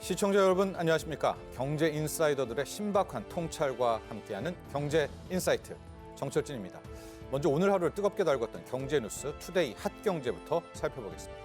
시청자 여러분 안녕하십니까? 경제 인사이더들의 신박한 통찰과 함께하는 경제 인사이트 정철진입니다. 먼저 오늘 하루를 뜨겁게 달궜던 경제 뉴스 투데이 핫경제부터 살펴보겠습니다.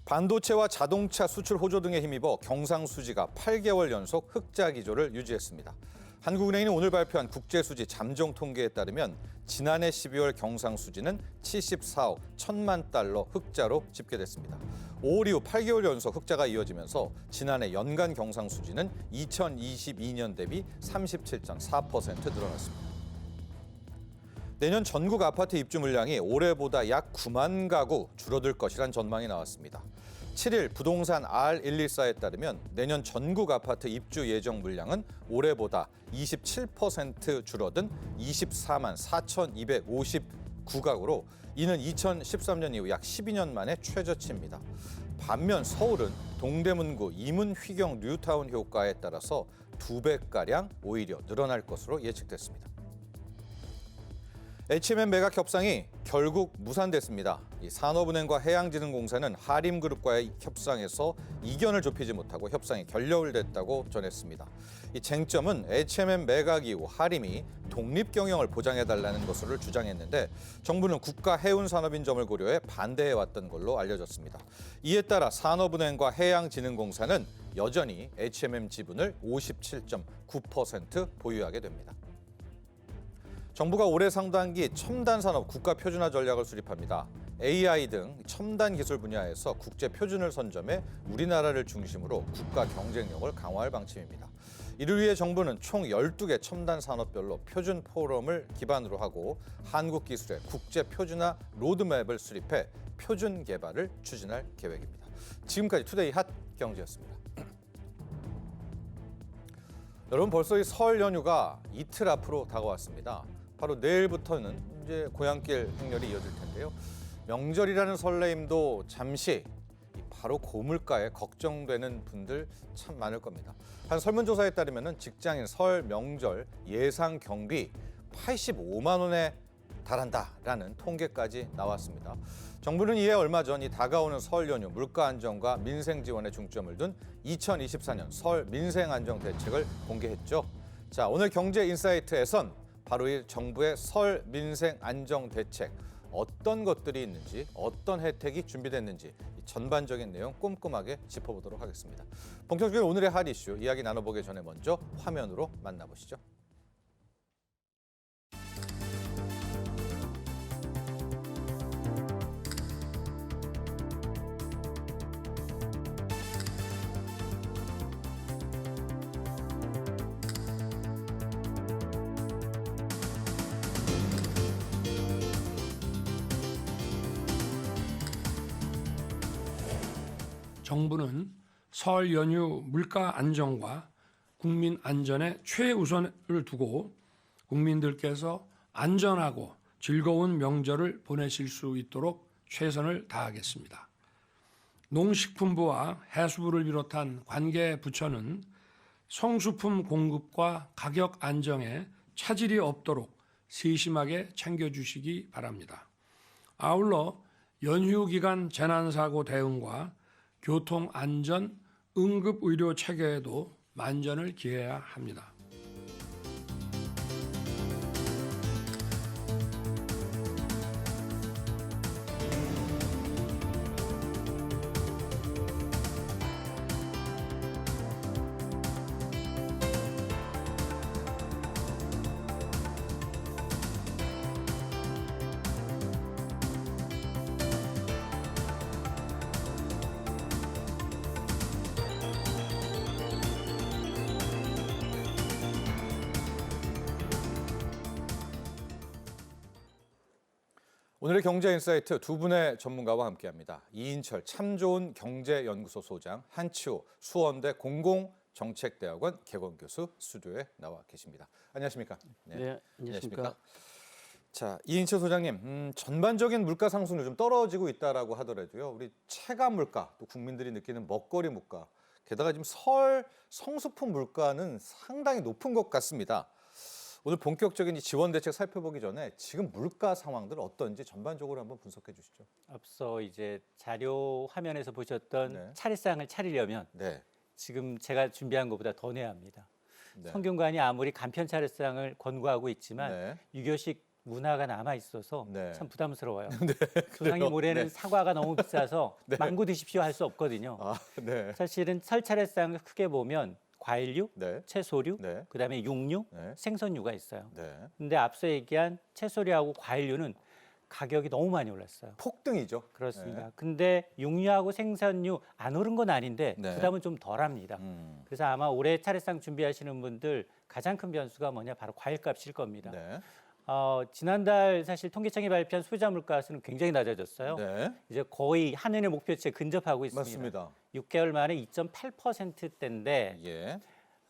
반도체와 자동차 수출 호조 등에 힘입어 경상수지가 8개월 연속 흑자 기조를 유지했습니다. 한국은행이 오늘 발표한 국제수지 잠정 통계에 따르면 지난해 12월 경상수지는 74억 1천만 달러 흑자로 집계됐습니다. 5월 이후 8개월 연속 흑자가 이어지면서 지난해 연간 경상수지는 2022년 대비 37.4% 늘어났습니다. 내년 전국 아파트 입주 물량이 올해보다 약 9만 가구 줄어들 것이란 전망이 나왔습니다. 7일 부동산 R114에 따르면 내년 전국 아파트 입주 예정 물량은 올해보다 27% 줄어든 24만 4,259가구로 이는 2013년 이후 약 12년 만에 최저치입니다. 반면 서울은 동대문구 이문휘경 뉴타운 효과에 따라서 2배가량 오히려 늘어날 것으로 예측됐습니다. HMM 매각 협상이 결국 무산됐습니다. 산업은행과 해양진흥공사는 하림그룹과의 협상에서 이견을 좁히지 못하고 협상이 결렬됐다고 전했습니다. 이 쟁점은 HMM 매각 이후 하림이 독립 경영을 보장해달라는 것을 주장했는데 정부는 국가해운산업인점을 고려해 반대해왔던 걸로 알려졌습니다. 이에 따라 산업은행과 해양진흥공사는 여전히 HMM 지분을 57.9% 보유하게 됩니다. 정부가 올해 상반기 첨단 산업 국가 표준화 전략을 수립합니다. AI 등 첨단 기술 분야에서 국제 표준을 선점해 우리나라를 중심으로 국가 경쟁력을 강화할 방침입니다. 이를 위해 정부는 총 12개 첨단 산업별로 표준 포럼을 기반으로 하고 한국 기술의 국제 표준화 로드맵을 수립해 표준 개발을 추진할 계획입니다. 지금까지 투데이 핫 경제였습니다. 여러분 벌써 이 설 연휴가 이틀 앞으로 다가왔습니다. 바로 내일부터는 이제 고향길 행렬이 이어질 텐데요. 명절이라는 설레임도 잠시 바로 고물가에 걱정되는 분들 참 많을 겁니다. 한 설문조사에 따르면 직장인 설 명절 예상 경비 85만 원에 달한다라는 통계까지 나왔습니다. 정부는 이에 얼마 전 이 다가오는 설 연휴 물가 안정과 민생 지원에 중점을 둔 2024년 설 민생 안정 대책을 공개했죠. 자, 오늘 경제 인사이트에선 바로 이 정부의 설 민생 안정 대책 어떤 것들이 있는지 어떤 혜택이 준비됐는지 전반적인 내용 꼼꼼하게 짚어보도록 하겠습니다. 본격적인 오늘의 핫 이슈 이야기 나눠보기 전에 먼저 화면으로 만나보시죠. 정부는 설 연휴 물가 안정과 국민 안전에 최우선을 두고 국민들께서 안전하고 즐거운 명절을 보내실 수 있도록 최선을 다하겠습니다. 농식품부와 해수부를 비롯한 관계 부처는 성수품 공급과 가격 안정에 차질이 없도록 세심하게 챙겨주시기 바랍니다. 아울러 연휴 기간 재난사고 대응과 교통안전, 응급의료 체계에도 만전을 기해야 합니다. 오늘의 경제인사이트 두 분의 전문가와 함께합니다. 이인철 참 좋은 경제연구소 소장, 한치호 수원대 공공정책대학원 개건교수 스튜디오에 나와 계십니다. 안녕하십니까? 네, 안녕하십니까? 자, 이인철 소장님, 전반적인 물가 상승률 좀 떨어지고 있다라고 하더라도요. 우리 체감 물가, 또 국민들이 느끼는 먹거리 물가, 게다가 지금 설 성수품 물가는 상당히 높은 것 같습니다. 오늘 본격적인 이 지원 대책 살펴보기 전에 지금 물가 상황들 어떤지 전반적으로 한번 분석해 주시죠. 앞서 이제 자료 화면에서 보셨던 네. 차례상을 차리려면 네. 지금 제가 준비한 것보다 더 내야 합니다. 네. 성균관이 아무리 간편 차례상을 권고하고 있지만 네. 유교식 문화가 남아 있어서 네. 참 부담스러워요. 그래요? 조상님 올해는 네. 사과가 너무 비싸서 네. 망고 드십시오 할 수 없거든요. 아, 네. 사실은 설 차례상을 크게 보면 과일류, 네. 채소류, 네. 그다음에 육류, 네. 생선류가 있어요. 네. 근데 앞서 얘기한 채소류하고 과일류는 가격이 너무 많이 올랐어요. 폭등이죠. 그렇습니다. 네. 근데 육류하고 생선류 안 오른 건 아닌데 네. 부담은 좀 덜합니다. 그래서 아마 올해 차례상 준비하시는 분들 가장 큰 변수가 뭐냐 바로 과일값일 겁니다. 네. 지난달 사실 통계청이 발표한 소비자 물가는 굉장히 낮아졌어요. 네. 이제 거의 한은의 목표치에 근접하고 있습니다. 맞습니다. 6개월 만에 2.8%대인데 예.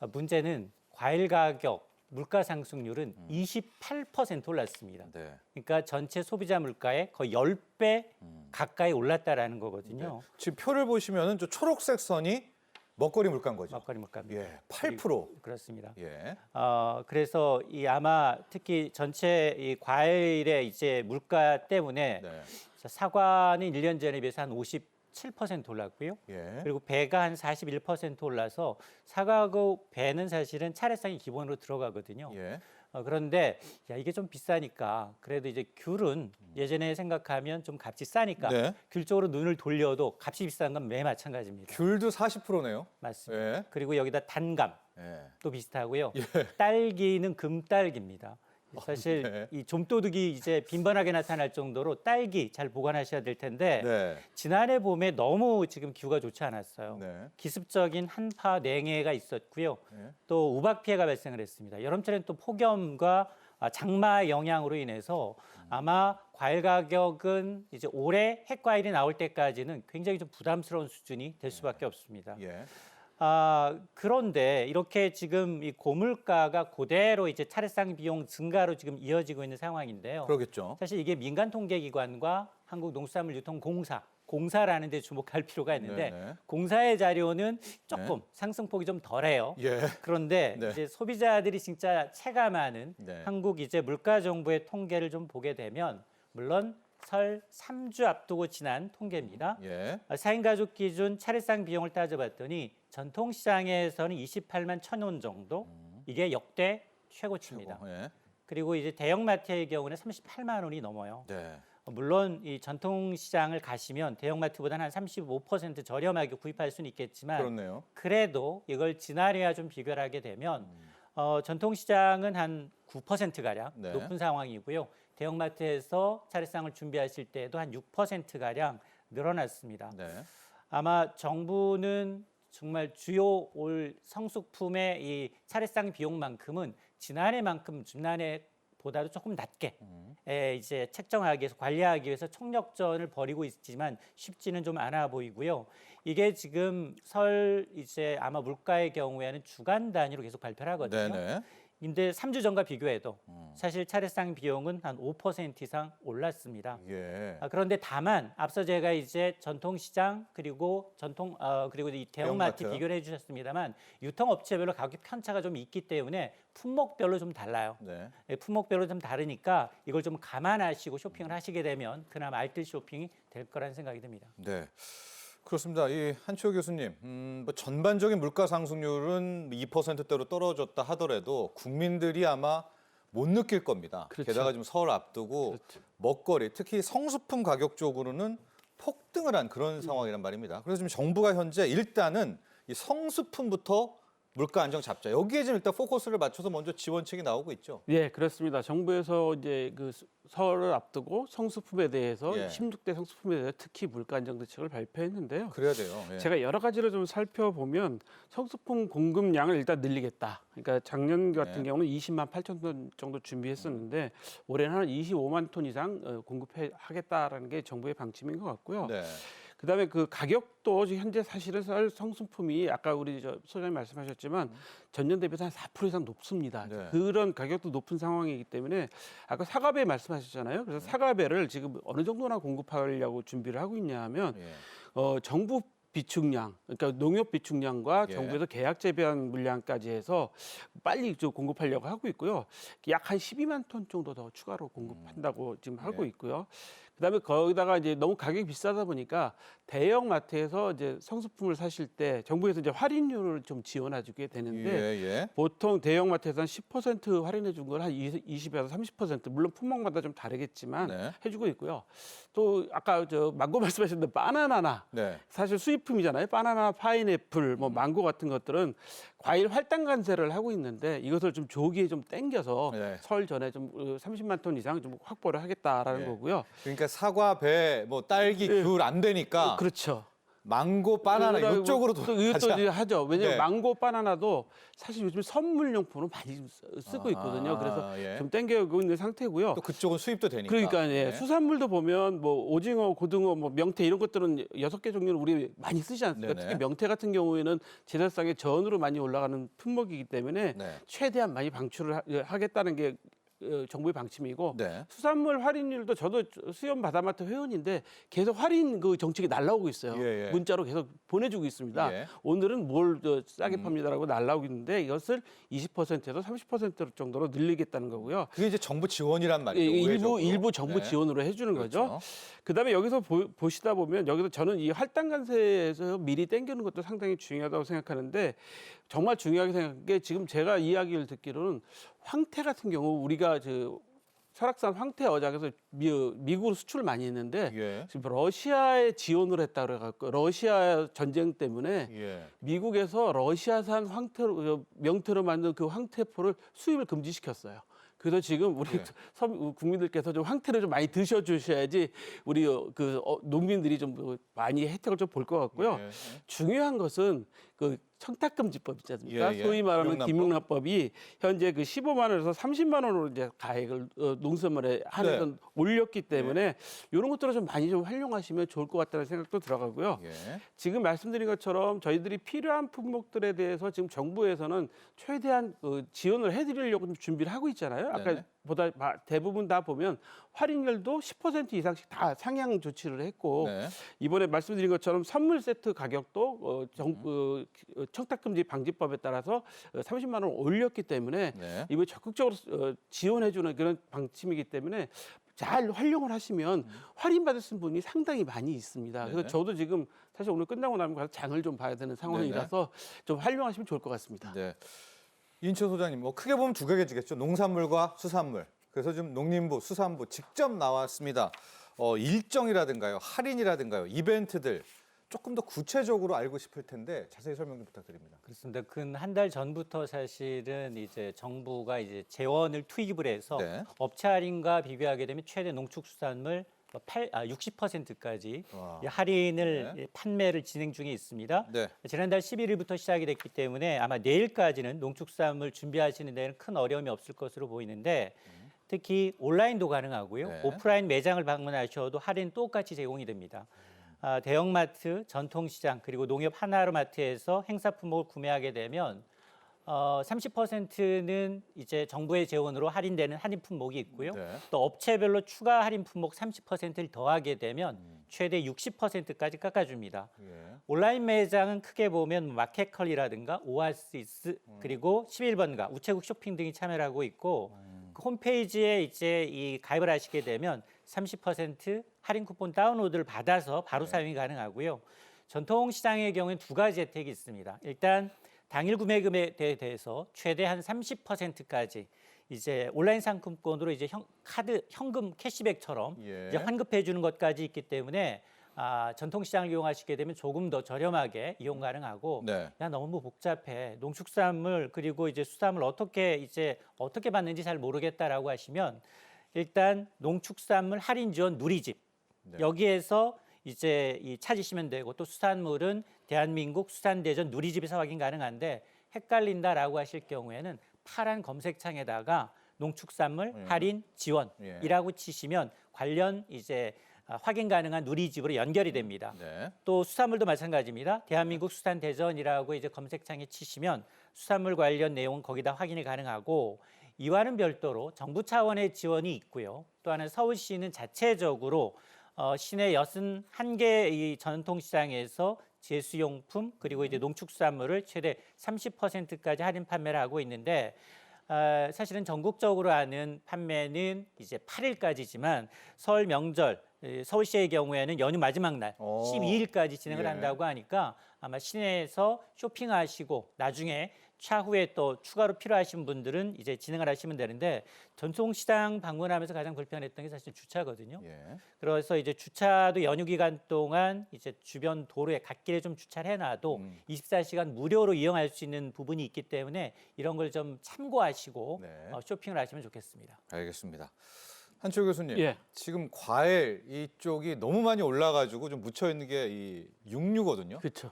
문제는 과일 가격 물가 상승률은 28% 올랐습니다. 네. 그러니까 전체 소비자 물가의 거의 10배 가까이 올랐다라는 거거든요. 지금 표를 보시면은 저 초록색 선이 먹거리 물가인 거죠. 먹거리 물가입니다. 예. 8%. 그렇습니다. 예. 그래서 이 아마 특히 전체 이 과일의 이제 물가 때문에 네. 사과는 1년 전에 비해서 한 57% 올랐고요. 예. 그리고 배가 한 41% 올라서 사과하고 배는 사실은 차례상이 기본으로 들어가거든요. 예. 그런데 야 이게 좀 비싸니까 그래도 이제 귤은 예전에 생각하면 좀 값이 싸니까 네. 귤 쪽으로 눈을 돌려도 값이 비싼 건 매 마찬가지입니다. 귤도 40%네요. 맞습니다. 예. 그리고 여기다 단감 예. 또 비슷하고요. 예. 딸기는 금딸기입니다. 사실 네. 이 좀도둑이 이제 빈번하게 나타날 정도로 딸기 잘 보관하셔야 될 텐데 네. 지난해 봄에 너무 지금 기후가 좋지 않았어요. 네. 기습적인 한파 냉해가 있었고요. 네. 또 우박 피해가 발생을 했습니다. 여름철엔 또 폭염과 장마 영향으로 인해서 아마 과일 가격은 이제 올해 핵과일이 나올 때까지는 굉장히 좀 부담스러운 수준이 될 수밖에 없습니다. 예. 그런데 이렇게 지금 이 고물가가 그대로 이제 차례상 비용 증가로 지금 이어지고 있는 상황인데요. 그러겠죠. 사실 이게 민간 통계기관과 공사라는 데 주목할 필요가 있는데 네네. 공사의 자료는 조금 상승폭이 좀 덜해요. 예. 그런데 네. 이제 소비자들이 진짜 체감하는 네. 한국 이제 물가 정보의 통계를 좀 보게 되면 물론 설 3주 앞두고 지난 통계입니다. 예. 4인 가족 기준 차례상 비용을 따져봤더니 전통시장에서는 28만 1,000원 정도 이게 역대 최고치입니다. 예. 그리고 이제 대형마트의 경우는 38만 원이 넘어요. 네. 물론 이 전통시장을 가시면 대형마트보다는 한 35% 저렴하게 구입할 수는 있겠지만 그렇네요. 그래도 이걸 지난해와 좀 비교를 하게 되면 전통시장은 한 9%가량 네. 높은 상황이고요. 대형마트에서 차례상을 준비하실 때도 한 6%가량 늘어났습니다. 네. 아마 정부는 정말 주요 올 성수품의 이 차례상 비용만큼은 지난해보다도 조금 낮게 이제 책정하기 위해서 관리하기 위해서 총력전을 벌이고 있지만 쉽지는 좀 않아 보이고요. 이게 지금 설 이제 아마 물가의 경우에는 주간 단위로 계속 발표를 하거든요. 네네. 근데 3주 전과 비교해도 사실 차례상 비용은 한 5% 이상 올랐습니다. 예. 그런데 다만 앞서 제가 이제 전통시장 그리고 그리고 이 대형마트 대형마트. 비교를 해주셨습니다만 유통업체별로 가격 편차가 좀 있기 때문에 품목별로 좀 달라요. 네. 품목별로 좀 다르니까 이걸 좀 감안하시고 쇼핑을 하시게 되면 그나마 알뜰 쇼핑이 될 거라는 생각이 듭니다. 네. 그렇습니다. 이 한치호 교수님, 뭐 전반적인 물가 상승률은 2%대로 떨어졌다 하더라도 국민들이 아마 못 느낄 겁니다. 그렇죠. 게다가 지금 설 앞두고 그렇죠. 먹거리, 특히 성수품 가격 쪽으로는 폭등을 한 그런 상황이란 말입니다. 그래서 지금 정부가 현재 일단은 이 성수품부터 물가 안정 잡자. 여기에 지금 일단 포커스를 맞춰서 먼저 지원책이 나오고 있죠. 예, 그렇습니다. 정부에서 이제 그 설을 앞두고 성수품에 대해서 예. 16대 성수품에 대해서 특히 물가 안정 대책을 발표했는데요. 그래야 돼요. 예. 제가 여러 가지를 좀 살펴보면 성수품 공급량을 일단 늘리겠다. 그러니까 작년 같은 네. 경우는 20만 8천 톤 정도 준비했었는데 올해는 한 25만 톤 이상 공급하겠다라는 게 정부의 방침인 것 같고요. 네. 그다음에 그 가격도 지금 현재 사실은 설 성수품이 아까 우리 소장님 말씀하셨지만 전년 대비해서 한 4% 이상 높습니다. 네. 그런 가격도 높은 상황이기 때문에 아까 사과배 말씀하셨잖아요. 그래서 사과배를 지금 어느 정도나 공급하려고 준비를 하고 있냐 하면 예. 정부 비축량, 그러니까 농협 비축량과 예. 정부에서 계약 재배한 물량까지 해서 빨리 좀 공급하려고 하고 있고요. 약 한 12만 톤 정도 더 추가로 공급한다고 지금 하고 예. 있고요. 그다음에 거기다가 이제 너무 가격이 비싸다 보니까 대형 마트에서 이제 성수품을 사실 때 정부에서 이제 할인율을 좀 지원해주게 되는데 예. 보통 대형 마트에서 한 10% 할인해 준 걸 한 20에서 30% 물론 품목마다 좀 다르겠지만 네. 해주고 있고요. 또 아까 저 망고 말씀하셨는데 바나나나 네. 사실 수입품이잖아요. 바나나, 파인애플, 뭐 망고 같은 것들은 과일 할당 관세를 하고 있는데 이것을 좀 조기에 좀 땡겨서 네. 설 전에 좀 30만 톤 이상 좀 확보를 하겠다라는 예. 거고요. 그러니까 사과, 배, 뭐 딸기, 귤 안 되니까 그렇죠. 망고, 바나나 그러고 이쪽으로 또 이것도 가자. 이제 하죠. 왜냐면 네. 망고, 바나나도 사실 요즘 선물용품으로 많이 좀 쓰고 있거든요. 그래서 예. 좀 땡겨오고 있는 상태고요. 또 그쪽은 수입도 되니까. 그러니까 예. 네. 수산물도 보면 뭐 오징어, 고등어, 뭐 명태 이런 것들은 6개 종류를 우리 많이 쓰지 않습니까? 네네. 특히 명태 같은 경우에는 제사상에 전으로 많이 올라가는 품목이기 때문에 네. 최대한 많이 방출을 하겠다는 게 정부의 방침이고 네. 수산물 할인율도 저도 수염 바다마트 회원인데 계속 할인 그 정책이 날라오고 있어요. 예. 문자로 계속 보내주고 있습니다. 예. 오늘은 뭘 싸게 팝니다라고 날라오고 있는데 이것을 20%에서 30% 정도로 늘리겠다는 거고요. 그게 이제 정부 지원이란 말이죠. 예, 우회적으로. 일부 정부 네. 지원으로 해주는 그렇죠. 거죠. 그다음에 여기서 보시다 보면 여기서 저는 이 할당 관세에서 미리 땡기는 것도 상당히 중요하다고 생각하는데 정말 중요하게 생각한 게 지금 제가 이야기를 듣기로는 황태 같은 경우 우리가 설악산 황태 어장에서 미국으로 수출을 많이 했는데 예. 지금 러시아에 지원을 했다 그래갖고 러시아 전쟁 때문에 예. 미국에서 러시아산 황태로 명태로 만든 그 황태포를 수입을 금지시켰어요. 그래서 지금 우리 네. 국민들께서 좀 황태를 좀 많이 드셔주셔야지 우리 농민들이 좀 많이 혜택을 좀 볼 것 같고요. 예. 중요한 것은 그 청탁금지법 있지 않습니까? 예. 소위 말하는 김영란법. 김영란법이 현재 그 15만 원에서 30만 원으로 이제 가액을 농수산물에 한해서 네. 올렸기 때문에 이런 것들을 좀 많이 좀 활용하시면 좋을 것 같다는 생각도 들어가고요. 예. 지금 말씀드린 것처럼 저희들이 필요한 품목들에 대해서 지금 정부에서는 최대한 지원을 해드리려고 좀 준비를 하고 있잖아요. 아까 네네. 보다 대부분 다 보면 할인율도 10% 이상씩 다 상향 조치를 했고 네. 이번에 말씀드린 것처럼 선물 세트 가격도 청탁금지 방지법에 따라서 30만 원을 올렸기 때문에 네. 이거 적극적으로 지원해주는 그런 방침이기 때문에 잘 활용을 하시면 할인받을 수 있는 분이 상당히 많이 있습니다. 네네. 그래서 저도 지금 사실 오늘 끝나고 나면 가서 장을 좀 봐야 되는 상황이라서 좀 활용하시면 좋을 것 같습니다. 네. 인천 소장님, 뭐 크게 보면 두 개겠죠. 농산물과 수산물. 그래서 지금 농림부, 수산부 직접 나왔습니다. 일정이라든가요, 할인이라든가요, 이벤트들 조금 더 구체적으로 알고 싶을 텐데 자세히 설명 좀 부탁드립니다. 그렇습니다. 근 한 달 전부터 사실은 이제 정부가 이제 재원을 투입을 해서 네. 업체 할인과 비교하게 되면 최대 농축수산물 60%까지 와. 할인을 네. 판매를 진행 중에 있습니다. 네. 지난달 11일부터 시작이 됐기 때문에 아마 내일까지는 농축수산물 준비하시는 데는 큰 어려움이 없을 것으로 보이는데 특히 온라인도 가능하고요. 네. 오프라인 매장을 방문하셔도 할인 똑같이 제공이 됩니다. 대형마트, 전통시장 그리고 농협 하나로마트에서 행사 품목을 구매하게 되면 30%는 이제 정부의 재원으로 할인되는 할인 품목이 있고요. 네. 또 업체별로 추가 할인 품목 30%를 더하게 되면 최대 60%까지 깎아줍니다. 예. 온라인 매장은 크게 보면 마켓컬이라든가 오아시스 그리고 11번가 우체국 쇼핑 등이 참여를 하고 있고 그 홈페이지에 이제 이 가입을 하시게 되면 30% 할인 쿠폰 다운로드를 받아서 바로 사용이 가능하고요. 전통시장의 경우에는 두 가지 혜택이 있습니다. 일단 당일 구매 금액에 대해서 최대한 30%까지 이제 온라인 상품권으로 이제 현금 캐시백처럼 예. 이제 환급해 주는 것까지 있기 때문에 전통시장을 이용하시게 되면 조금 더 저렴하게 이용 가능하고 네. 야 너무 복잡해 농축산물 그리고 이제 수산물 어떻게 받는지 잘 모르겠다라고 하시면 일단 농축산물 할인 지원 누리집 네. 여기에서 이제 찾으시면 되고 또 수산물은 대한민국 수산대전 누리집에서 확인 가능한데 헷갈린다라고 하실 경우에는 파란 검색창에다가 농축산물 할인 지원이라고 치시면 관련 이제 확인 가능한 누리집으로 연결이 됩니다. 네. 또 수산물도 마찬가지입니다. 대한민국 수산대전이라고 이제 검색창에 치시면 수산물 관련 내용은 거기다 확인이 가능하고 이와는 별도로 정부 차원의 지원이 있고요. 또 하나 서울시는 자체적으로 시내 61개 이 전통시장에서 제수용품 그리고 이제 농축수산물을 최대 30%까지 할인 판매를 하고 있는데 사실은 전국적으로 하는 판매는 이제 8일까지지만 설 명절 서울시의 경우에는 연휴 마지막 날 12일까지 진행을 예. 한다고 하니까 아마 시내에서 쇼핑하시고 나중에 차후에 또 추가로 필요하신 분들은 이제 진행을 하시면 되는데 전통시장 방문하면서 가장 불편했던 게 사실 주차거든요. 예. 그래서 이제 주차도 연휴 기간 동안 이제 주변 도로에 갓길에 좀 주차를 해놔도 24시간 무료로 이용할 수 있는 부분이 있기 때문에 이런 걸 좀 참고하시고 네. 쇼핑을 하시면 좋겠습니다. 알겠습니다. 한철 교수님, 예. 지금 과일 이쪽이 너무 많이 올라가지고 좀 묻혀 있는 게 이 육류거든요. 그렇죠.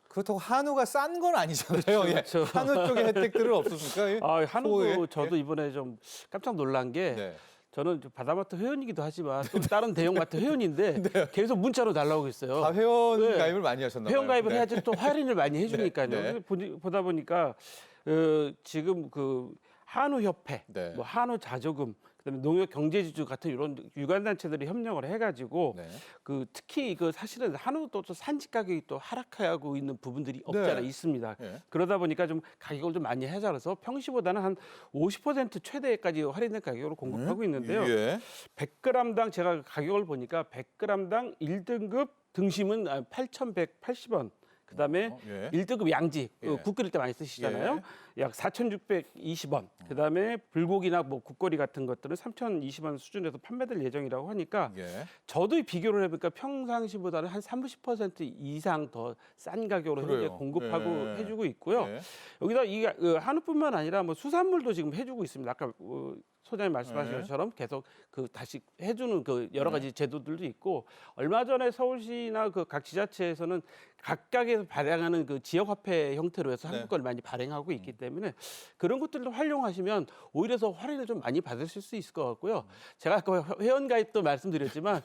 그렇다고 한우가 싼 건 아니잖아요. 예. 그렇죠. 한우 쪽에 혜택들은 없었습니까? 예? 한우도 소에? 저도 이번에 좀 깜짝 놀란 게 네. 저는 바다마트 회원이기도 하지만 또 다른 대형마트 회원인데 계속 문자로 날라오고 있어요. 다 회원 네. 가입을 많이 하셨나 봐요. 회원 가입을 네. 해야지 또 할인을 많이 해주니까요. 네, 네. 보다 보니까 지금 그 한우협회, 네. 뭐 한우자조금, 그다음에 농협경제지주 같은 이런 유관단체들이 협력을 해가지고 네. 그 특히 그 사실은 한우도 또 산지 가격이 또 하락하고 있는 부분들이 없잖아 네. 있습니다. 예. 그러다 보니까 좀 가격을 좀 많이 해자라서 평시보다는 한 50% 최대까지 할인된 가격으로 공급하고 있는데요. 예. 100g당 제가 가격을 보니까 100g당 1등급 등심은 8,180원. 그다음에 예. 1등급 양지 예. 국 끓일 때 많이 쓰시잖아요. 약 4,620원. 그다음에 불고기나 뭐 국거리 같은 것들은 3,020원 수준에서 판매될 예정이라고 하니까 예. 저도 비교를 해보니까 평상시보다는 한 30% 이상 더 싼 가격으로 현재 그래요. 공급하고 예. 해주고 있고요. 예. 여기다 이 한우뿐만 아니라 뭐 수산물도 지금 해주고 있습니다. 아까 소장님 말씀하신 네. 것처럼 계속 그 다시 해주는 그 여러 가지 제도들도 있고 얼마 전에 서울시나 그 각 지자체에서는 각각에서 발행하는 그 지역화폐 형태로 해서 네. 상품권을 많이 발행하고 있기 때문에 그런 것들도 활용하시면 오히려 더 할인을 좀 많이 받으실 수 있을 것 같고요. 제가 아까 회원가입도 말씀드렸지만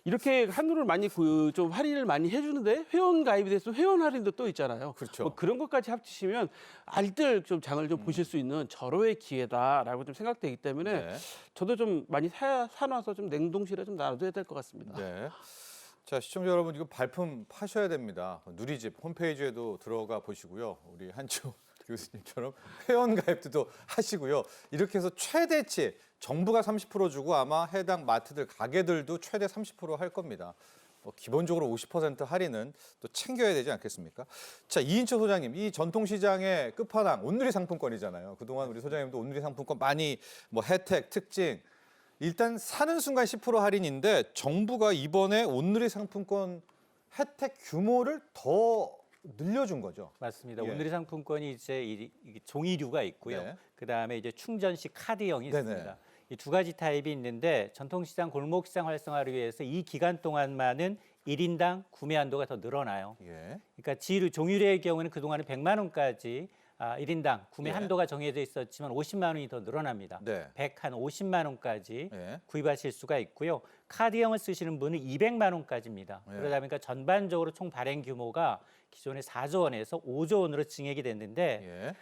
이렇게 한우를 많이 좀 할인을 많이 해주는데 회원가입에 대해서 회원 할인도 또 있잖아요. 그렇죠. 뭐 그런 것까지 합치시면 알뜰 좀 장을 좀 보실 수 있는 절호의 기회다라고 좀 생각되기 때문에 네. 저도 좀 많이 사놔서 좀 냉동실에 좀 놔둬야 될 것 같습니다. 네. 자, 시청자 여러분, 이거 발품 파셔야 됩니다. 누리집 홈페이지에도 들어가 보시고요. 우리 한주 교수님처럼 회원 가입도 하시고요. 이렇게 해서 최대치 정부가 30% 주고 아마 해당 마트들 가게들도 최대 30% 할 겁니다. 기본적으로 50% 할인은 또 챙겨야 되지 않겠습니까? 자, 이인철 소장님, 이 전통시장의 끝판왕 온누리 상품권이잖아요. 그동안 우리 소장님도 온누리 상품권 많이 뭐 혜택, 특징 일단 사는 순간 10% 할인인데 정부가 이번에 온누리 상품권 혜택 규모를 더 늘려준 거죠. 맞습니다. 예. 오늘의 상품권이 이제 이 종이류가 있고요. 네. 그다음에 이제 충전식 카드형이 네네. 있습니다. 이 두 가지 타입이 있는데 전통시장, 골목시장 활성화를 위해서 이 기간 동안만은 1인당 구매 한도가 더 늘어나요. 예. 그러니까 지류, 종이류의 경우는 그동안은 100만 원까지 1인당 구매 예. 한도가 정해져 있었지만 50만 원이 더 늘어납니다. 네. 100한 50만 원까지 예. 구입하실 수가 있고요. 카드형을 쓰시는 분은 200만 원까지입니다. 예. 그러다 보니까 전반적으로 총 발행 규모가 기존의 4조 원에서 5조 원으로 증액이 됐는데 예.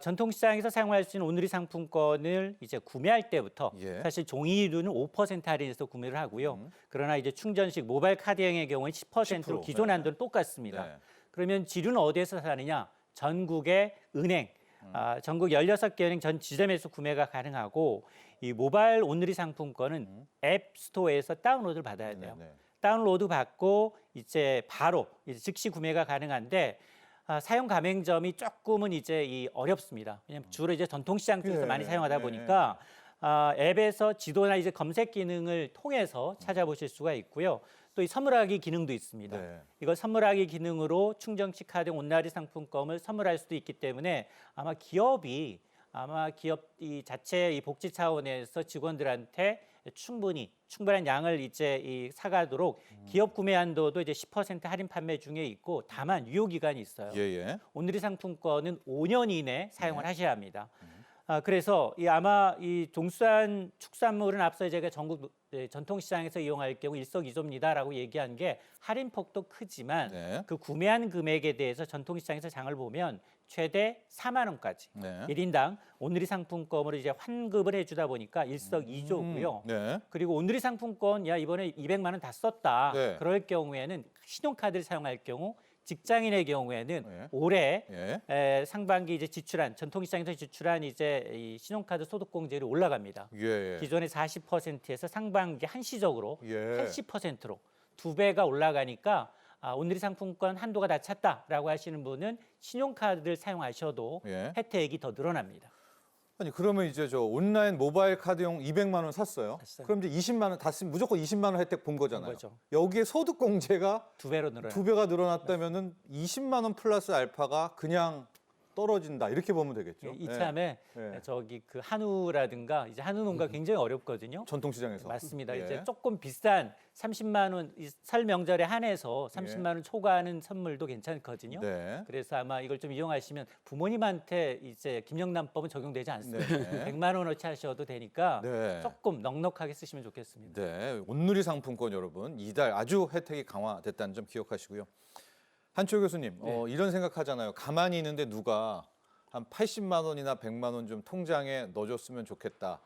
전통시장에서 사용할 수 있는 온누리 상품권을 이제 구매할 때부터 예. 사실 종이류는 5% 할인해서 구매를 하고요. 그러나 이제 충전식 모바일 카드형의 경우는 10%로 10%, 기존 네. 한도는 똑같습니다. 네. 그러면 지류는 어디에서 사느냐? 전국의 은행, 전국 16개 은행 전 지점에서 구매가 가능하고 이 모바일 온누리 상품권은 앱 스토어에서 다운로드를 받아야 돼요. 네. 다운로드 받고 이제 바로 이제 즉시 구매가 가능한데 사용 가맹점이 조금은 이제 어렵습니다. 왜냐하면 주로 이제 전통시장 쪽에서 예, 많이 사용하다 예, 보니까 앱에서 지도나 이제 검색 기능을 통해서 찾아보실 수가 있고요. 또 이 선물하기 기능도 있습니다. 네. 이걸 선물하기 기능으로 충전식 카드 온누리 상품권을 선물할 수도 있기 때문에 아마 기업 이 자체 이 복지 차원에서 직원들한테 충분한 양을 이제 사가도록 기업 구매 한도도 이제 10% 할인 판매 중에 있고 다만 유효 기간이 있어요. 예. 온누리 상품권은 5년 이내 사용을 하셔야 합니다. 그래서 아마 이 동수산 축산물은 앞서 제가 전국 전통시장에서 이용할 경우 일석이조입니다라고 얘기한 게 할인폭도 크지만 네. 그 구매한 금액에 대해서 전통시장에서 장을 보면 최대 4만 원까지 네. 1인당 온누리 상품권으로 이제 환급을 해주다 보니까 일석이조고요. 네. 그리고 온누리 상품권 이번에 200만 원 다 썼다. 네. 그럴 경우에는 신용카드를 사용할 경우 직장인의 경우에는 네. 올해 예. 상반기 이제 지출한 전통시장에서 지출한 이제 이 신용카드 소득공제율이 올라갑니다. 예. 기존의 40%에서 상반기 한시적으로 예. 80%로 2배가 올라가니까 온누리 상품권 한도가 다 찼다라고 하시는 분은 신용카드를 사용하셔도 예. 혜택이 더 늘어납니다. 아니 그러면 이제 저 온라인 모바일 카드용 200만 원 샀어요. 샀어요. 그럼 이제 20만 원 다 쓰면 무조건 20만 원 혜택 본 거잖아요. 본 거죠. 여기에 소득 공제가 2배로 늘어요. 2배가 늘어났다면은 20만 원 플러스 알파가 그냥 떨어진다 이렇게 보면 되겠죠. 이참에 예. 저기 그 한우라든가 이제 한우 농가 굉장히 어렵거든요. 전통시장에서. 맞습니다. 예. 이제 조금 비싼 30만 원 설 명절에 한해서 30만 원 초과하는 선물도 괜찮거든요. 네. 그래서 아마 이걸 좀 이용하시면 부모님한테 이제 김영란법은 적용되지 않습니다. 네. 100만 원어치 하셔도 되니까 네. 조금 넉넉하게 쓰시면 좋겠습니다. 네, 온누리 상품권 여러분 이달 아주 혜택이 강화됐다는 점 기억하시고요. 한초 교수님, 이런 생각하잖아요. 가만히 있는데 누가 한 80만 원이나 100만 원 좀 통장에 넣어줬으면 좋겠다.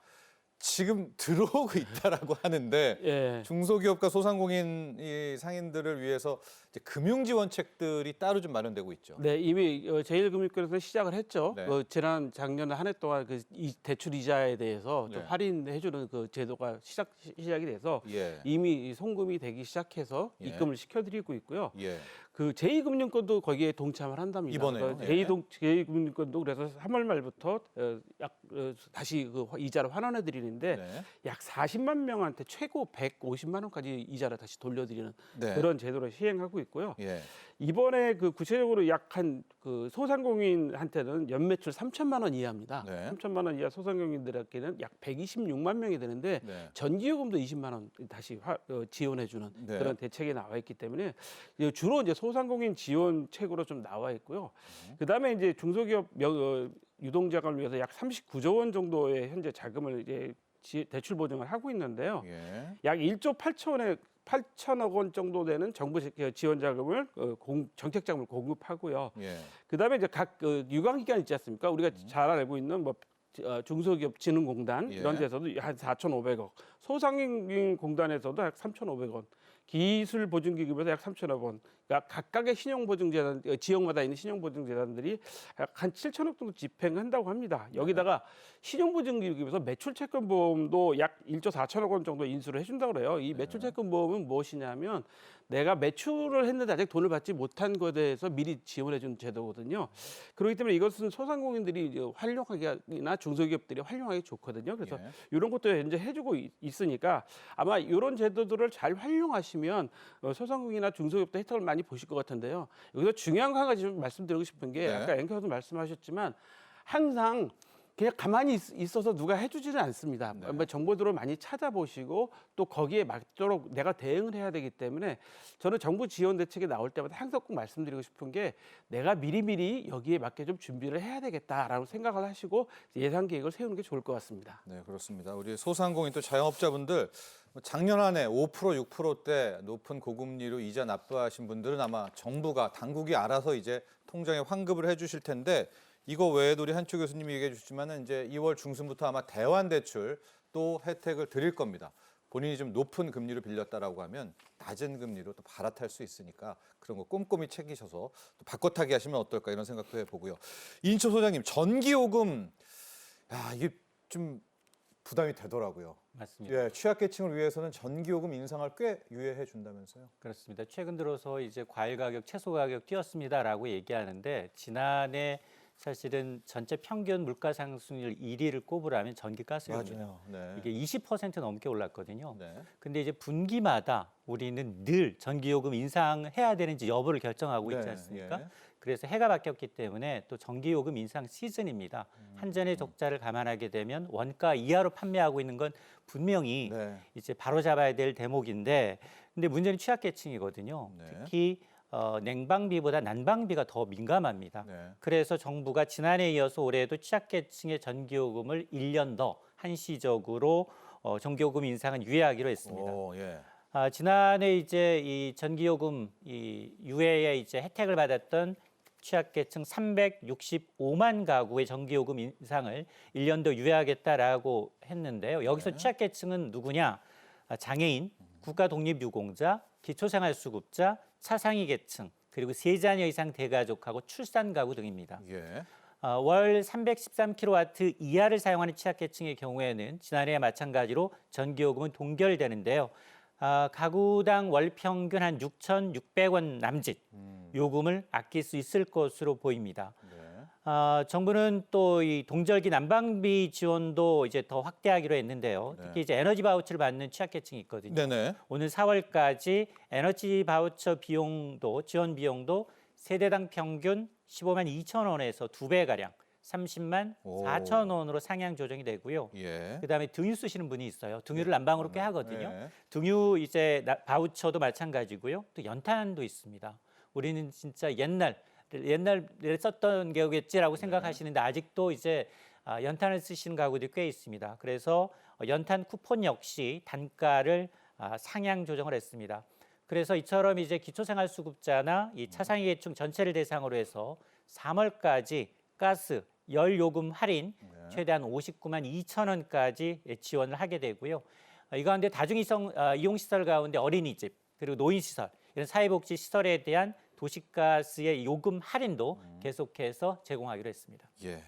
지금 들어오고 있다라고 하는데 예. 중소기업과 소상공인 이 상인들을 위해서 이제 금융지원책들이 따로 좀 마련되고 있죠. 네, 이미 제1금융권에서 시작을 했죠. 네. 지난 작년 한 해 동안 이 대출 이자에 대해서 좀 네. 할인해주는 그 제도가 시작이 돼서 예, 이미 송금이 되기 시작해서 예. 입금을 시켜드리고 있고요. 예, 그 제2금융권도 거기에 동참을 한답니다. 이번에요? 그래서 제2금융권도 그래서 3월 말부터 다시 그 이자를 환원해드리는데 네, 약 40만 명한테 최고 150만 원까지 이자를 다시 돌려드리는 네, 그런 제도를 시행하고 있고요. 예, 이번에 그 구체적으로 약한 그 소상공인한테는 연매출 3천만 원 이하입니다. 네. 3천만 원 이하 소상공인들에게는 약 126만 명이 되는데 네. 전기요금도 20만 원 다시 지원해주는 네. 그런 대책이 나와 있기 때문에 주로 이제 소상공인 지원책으로 좀 나와 있고요. 그다음에 이제 중소기업 유동자금을 위해서 약 39조 원 정도의 현재 자금을 이제 대출 보증을 하고 있는데요. 예, 약 1조 8천억 원 정도 되는 정부 지원 자금을 정책 자금을 공급하고요. 예, 그다음에 이제 각 유관기관 있지 않습니까? 우리가 잘 알고 있는 뭐 중소기업진흥공단 예. 이런 데서도 한 4,500억, 소상공인공단에서도 약 3,500원, 기술보증기금에서 약 3천억 원, 그러니까 각각의 신용보증재단 지역마다 있는 신용보증재단들이 약 한 7천억 정도 집행한다고 합니다. 여기다가 신용보증기금에서 매출채권보험도 약 1조 4천억 원 정도 인수를 해준다고 그래요. 이 매출채권보험은 무엇이냐면 내가 매출을 했는데 아직 돈을 받지 못한 것에 대해서 미리 지원해주는 제도거든요. 그렇기 때문에 이것은 소상공인들이 이제 활용하기나 중소기업들이 활용하기 좋거든요. 그래서 예. 이런 것도 이제 해주고 있으니까 아마 이런 제도들을 잘 활용하시면 소상공인이나 중소기업도 혜택을 많이 보실 것 같은데요. 여기서 중요한 거 한 가지 좀 말씀드리고 싶은 게 네. 아까 앵커도 말씀하셨지만 항상 그냥 가만히 있어서 누가 해주지는 않습니다. 네. 정보들을 많이 찾아보시고 또 거기에 맞도록 내가 대응을 해야 되기 때문에 저는 정부 지원 대책이 나올 때마다 항상 꼭 말씀드리고 싶은 게 내가 미리미리 여기에 맞게 좀 준비를 해야 되겠다라고 생각을 하시고 예산 계획을 세우는 게 좋을 것 같습니다. 네, 그렇습니다. 우리 소상공인 또 자영업자분들 작년 한 해 5% 6%대 높은 고금리로 이자 납부하신 분들은 아마 정부가 당국이 알아서 이제 통장에 환급을 해주실 텐데 이거 외에도 우리 한초 교수님이 얘기해 주시지만은 이제 2월 중순부터 아마 대환 대출 또 혜택을 드릴 겁니다. 본인이 좀 높은 금리로 빌렸다라고 하면 낮은 금리로 또 갈아탈 수 있으니까 그런 거 꼼꼼히 챙기셔서 또 바꿔타기 하시면 어떨까 이런 생각도 해보고요. 인초 소장님 전기요금 이게 좀 부담이 되더라고요. 맞습니다. 예, 취약계층을 위해서는 전기요금 인상을 꽤 유예해 준다면서요? 그렇습니다. 최근 들어서 이제 과일 가격, 채소 가격 뛰었습니다라고 얘기하는데 지난해 사실은 전체 평균 물가 상승률 1위를 꼽으라면 전기가스입니다. 맞아요. 네. 이게 20% 넘게 올랐거든요. 네. 근데 이제 분기마다 우리는 늘 전기요금 인상해야 되는지 여부를 결정하고 있지 네, 않습니까? 예. 그래서 해가 바뀌었기 때문에 또 전기요금 인상 시즌입니다. 한전의 적자를 감안하게 되면 원가 이하로 판매하고 있는 건 분명히 네. 이제 바로 잡아야 될 대목인데 근데 문제는 취약계층이거든요. 네. 특히 냉방비보다 난방비가 더 민감합니다. 네. 그래서 정부가 지난해에 이어서 올해도 취약계층의 전기요금을 1년 더 한시적으로 전기요금 인상은 유예하기로 했습니다. 오, 예. 지난해 이제 이 전기요금 이 유예에 이제 혜택을 받았던 취약계층 365만 가구의 전기요금 인상을 1년 더 유예하겠다라고 했는데요. 여기서 네. 취약계층은 누구냐? 장애인, 국가독립유공자, 기초생활수급자, 차상위 계층, 그리고 3자녀 이상 대가족하고 출산 가구 등입니다. 예. 월 313kW 이하를 사용하는 취약계층의 경우에는 지난해와 마찬가지로 전기요금은 동결되는데요. 가구당 월 평균 한 6,600원 남짓 요금을 아낄 수 있을 것으로 보입니다. 네. 정부는 또 이 동절기 난방비 지원도 이제 더 확대하기로 했는데요. 네. 특히 이제 에너지 바우처를 받는 취약계층이 있거든요. 네네. 오늘 4월까지 에너지 바우처 비용도 지원 비용도 세대당 평균 15만 2천 원에서 2배 가량 30만 오. 4천 원으로 상향 조정이 되고요. 예. 그다음에 등유 쓰시는 분이 있어요. 등유를 난방으로 꽤 하거든요. 예. 등유 이제 바우처도 마찬가지고요. 또 연탄도 있습니다. 우리는 진짜 옛날에 썼던 게겠지라고 생각하시는데 아직도 이제 연탄을 쓰시는 가구들이 꽤 있습니다. 그래서 연탄 쿠폰 역시 단가를 상향 조정을 했습니다. 그래서 이처럼 이제 기초생활수급자나 이 차상위 계층 전체를 대상으로 해서 3월까지 가스, 열 요금 할인 최대한 59만 2천 원까지 지원을 하게 되고요. 이 가운데 다중이용 이용시설 가운데 어린이집 그리고 노인시설 이런 사회복지 시설에 대한 도시가스의 요금 할인도 계속해서 제공하기로 했습니다. 예.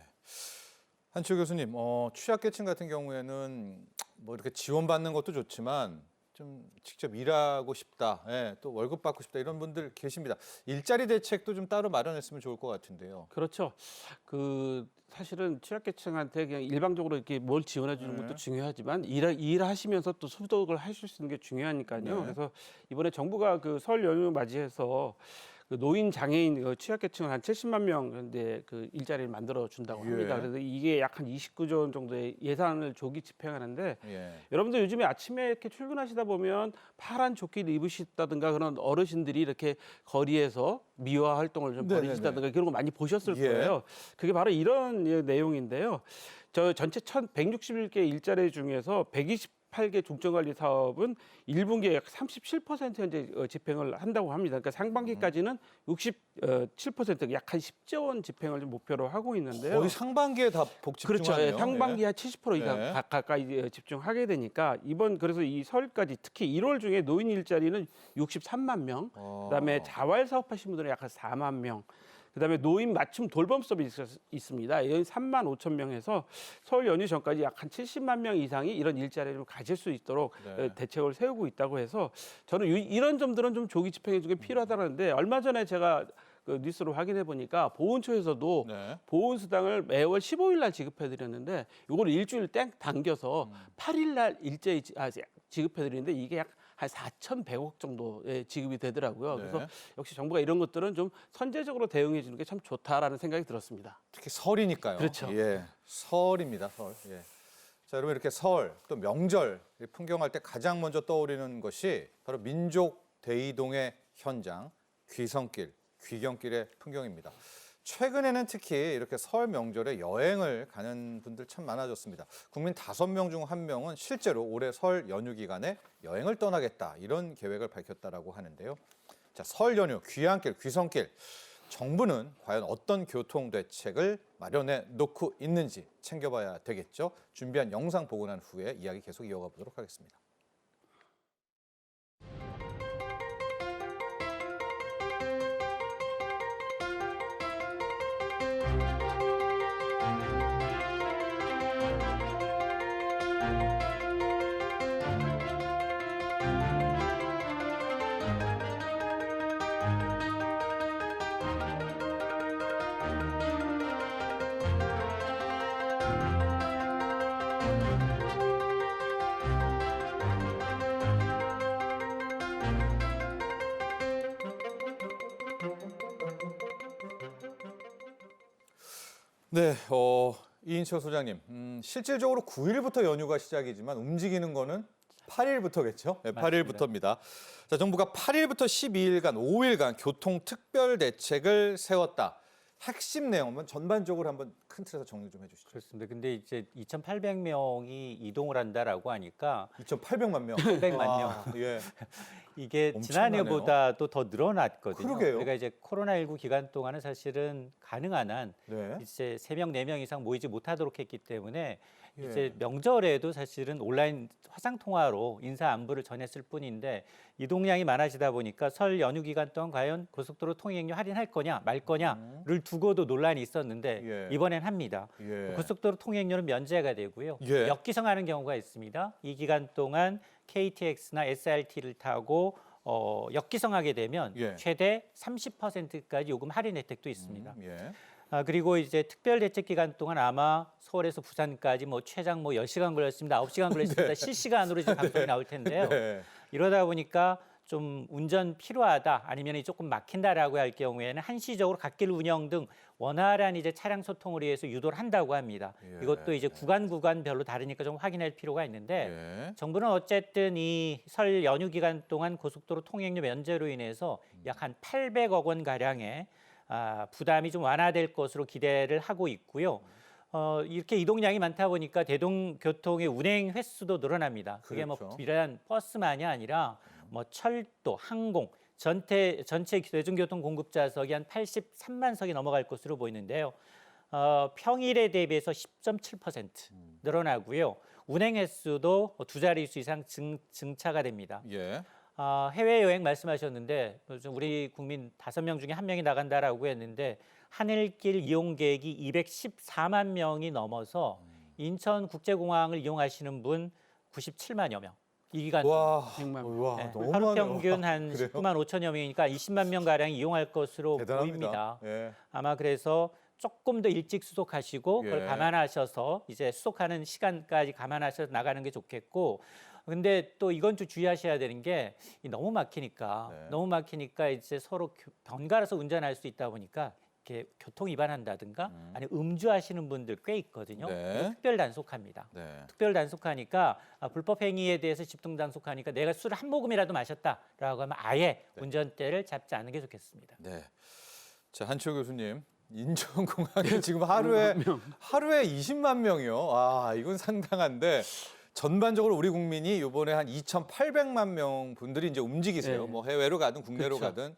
한치호 교수님, 취약계층 같은 경우에는 뭐 이렇게 지원받는 것도 좋지만 좀 직접 일하고 싶다, 예, 또 월급 받고 싶다 이런 분들 계십니다. 일자리 대책도 좀 따로 마련했으면 좋을 것 같은데요. 그렇죠. 사실은 취약계층한테 그냥 일방적으로 이렇게 뭘 지원해 주는 네. 것도 중요하지만 일하시면서 또 소득을 하실 수 있는 게 중요하니까요. 네. 그래서 이번에 정부가 설 연휴 맞이해서 노인 장애인 취약계층을 한 70만 명 이제 일자리를 만들어 준다고 합니다. 예. 그래서 이게 약 한 29조 원 정도의 예산을 조기 집행하는데 예. 여러분들 요즘에 아침에 이렇게 출근하시다 보면 파란 조끼를 입으시다든가 그런 어르신들이 이렇게 거리에서 미화 활동을 좀 네네네. 벌이시다든가 그런 거 많이 보셨을 예. 거예요. 그게 바로 이런 내용인데요. 저 전체 1,161개 일자리 중에서 128개 중증관리 사업은 1분기에 약 37% 현재 집행을 한다고 합니다. 그러니까 상반기까지는 67%, 약 한 10조 원 집행을 목표로 하고 있는데요. 거의 상반기에 다 그렇죠. 집중하네요. 예, 상반기 한 70% 이상 네. 가까이 집중하게 되니까 그래서 이 설까지 특히 1월 중에 노인 일자리는 63만 명, 그다음에 자활 사업하시는 분들은 약 한 4만 명. 그다음에 노인 맞춤 돌봄 서비스 있습니다. 여기 3만 5천 명에서 설 연휴 전까지 약 한 70만 명 이상이 이런 일자리를 좀 가질 수 있도록 네. 대책을 세우고 있다고 해서 저는 이런 점들은 좀 조기 집행해 주게 필요하다는데 얼마 전에 제가 뉴스로 확인해 보니까 보훈처에서도 네. 보훈수당을 매월 15일 날 지급해 드렸는데 이걸 일주일 땡 당겨서 8일 날 일제히 지급해 드리는데 이게 약 한 4,100억 정도의 지급이 되더라고요. 네. 그래서 역시 정부가 이런 것들은 좀 선제적으로 대응해 주는 게 참 좋다라는 생각이 들었습니다. 특히 설이니까요. 그렇죠. 예, 설입니다. 설. 예. 자, 여러분 이렇게 설 또 명절 풍경할 때 가장 먼저 떠오르는 것이 바로 민족 대이동의 현장 귀성길, 귀경길의 풍경입니다. 최근에는 특히 이렇게 설 명절에 여행을 가는 분들 참 많아졌습니다. 국민 5명 중 1명은 실제로 올해 설 연휴 기간에 여행을 떠나겠다 이런 계획을 밝혔다라고 하는데요. 자, 설 연휴 귀향길, 귀성길 정부는 과연 어떤 교통 대책을 마련해 놓고 있는지 챙겨봐야 되겠죠. 준비한 영상 보고 난 후에 이야기 계속 이어가 보도록 하겠습니다. 네, 이인철 소장님, 실질적으로 9일부터 연휴가 시작이지만 움직이는 거는 8일부터겠죠? 네, 8일부터입니다. 자, 정부가 8일부터 12일간 5일간 교통 특별 대책을 세웠다. 핵심 내용 한번 전반적으로 한번 큰 틀에서 정리 좀 해주시죠. 그렇습니다. 근데 이제 2,800명이 이동을 한다라고 하니까 2,800만 명. 800만 아, 예. 이게 엄청나네요. 지난해보다도 더 늘어났거든요. 그러게요. 그러니까 이제 코로나19 기간 동안은 사실은 가능한 한 네. 이제 3명, 4명 이상 모이지 못하도록 했기 때문에 예. 이제 명절에도 사실은 온라인 화상 통화로 인사 안부를 전했을 뿐인데 이동량이 많아지다 보니까 설 연휴 기간 동안 과연 고속도로 통행료 할인할 거냐 말 거냐를 두고도 논란이 있었는데 예. 이번엔 합니다. 예. 고속도로 통행료는 면제가 되고요. 예. 역기성하는 경우가 있습니다. 이 기간 동안 KTX나 SRT를 타고 역기성하게 되면 예. 최대 30%까지 요금 할인 혜택도 있습니다. 예. 그리고 이제 특별 대책 기간 동안 아마 서울에서 부산까지 뭐 최장 10시간 걸렸습니다. 9시간 걸렸습니다. 실시간으로 지금 방송이 나올 텐데요. 네. 이러다 보니까 좀 운전 필요하다 아니면 조금 막힌다라고 할 경우에는 한시적으로 갓길 운영 등 원활한 이제 차량 소통을 위해서 유도를 한다고 합니다. 예. 이것도 이제 구간별로 다르니까 좀 확인할 필요가 있는데 예. 정부는 어쨌든 이 설 연휴 기간 동안 고속도로 통행료 면제로 인해서 약 한 800억 원 가량의 부담이 좀 완화될 것으로 기대를 하고 있고요. 이렇게 이동량이 많다 보니까 대중교통의 운행 횟수도 늘어납니다. 그게 그렇죠. 뭐 비단 버스만이 아니라 뭐 철도, 항공, 전체 대중교통 공급자석이 한 83만 석이 넘어갈 것으로 보이는데요. 평일에 대비해서 10.7% 늘어나고요. 운행 횟수도 2자릿수 이상 증차가 됩니다. 예. 해외여행 말씀하셨는데 우리 국민 5명 중에 1명이 나간다라고 했는데 하늘길 이용객이 214만 명이 넘어서 인천국제공항을 이용하시는 분 97만여 명. 이 기간 와. 100만 와, 네, 너무 하루 많아요. 평균 한 그래요? 19만 5천여 명이니까 20만 명 가량 이용할 것으로 대단합니다. 보입니다. 예. 아마 그래서 조금 더 일찍 수속하시고 예. 그걸 감안하셔서 이제 수속하는 시간까지 감안하셔서 나가는 게 좋겠고. 근데 또 이건 좀 주의하셔야 되는 게 너무 막히니까 네. 너무 막히니까 이제 서로 번갈아서 운전할 수 있다 보니까 이렇게 교통 위반한다든가 아니면 음주하시는 분들 꽤 있거든요. 네. 특별 단속합니다. 네. 특별 단속하니까 불법 행위에 대해서 집중 단속하니까 내가 술을 한 모금이라도 마셨다라고 하면 아예 운전대를 잡지 않는 게 좋겠습니다. 네. 자, 한치호 교수님. 인천공항에 지금 하루에 20만 명이요. 아, 이건 상당한데 전반적으로 우리 국민이 이번에 한 2,800만 명 분들이 이제 움직이세요. 네. 뭐 해외로 가든 국내로 그렇죠. 가든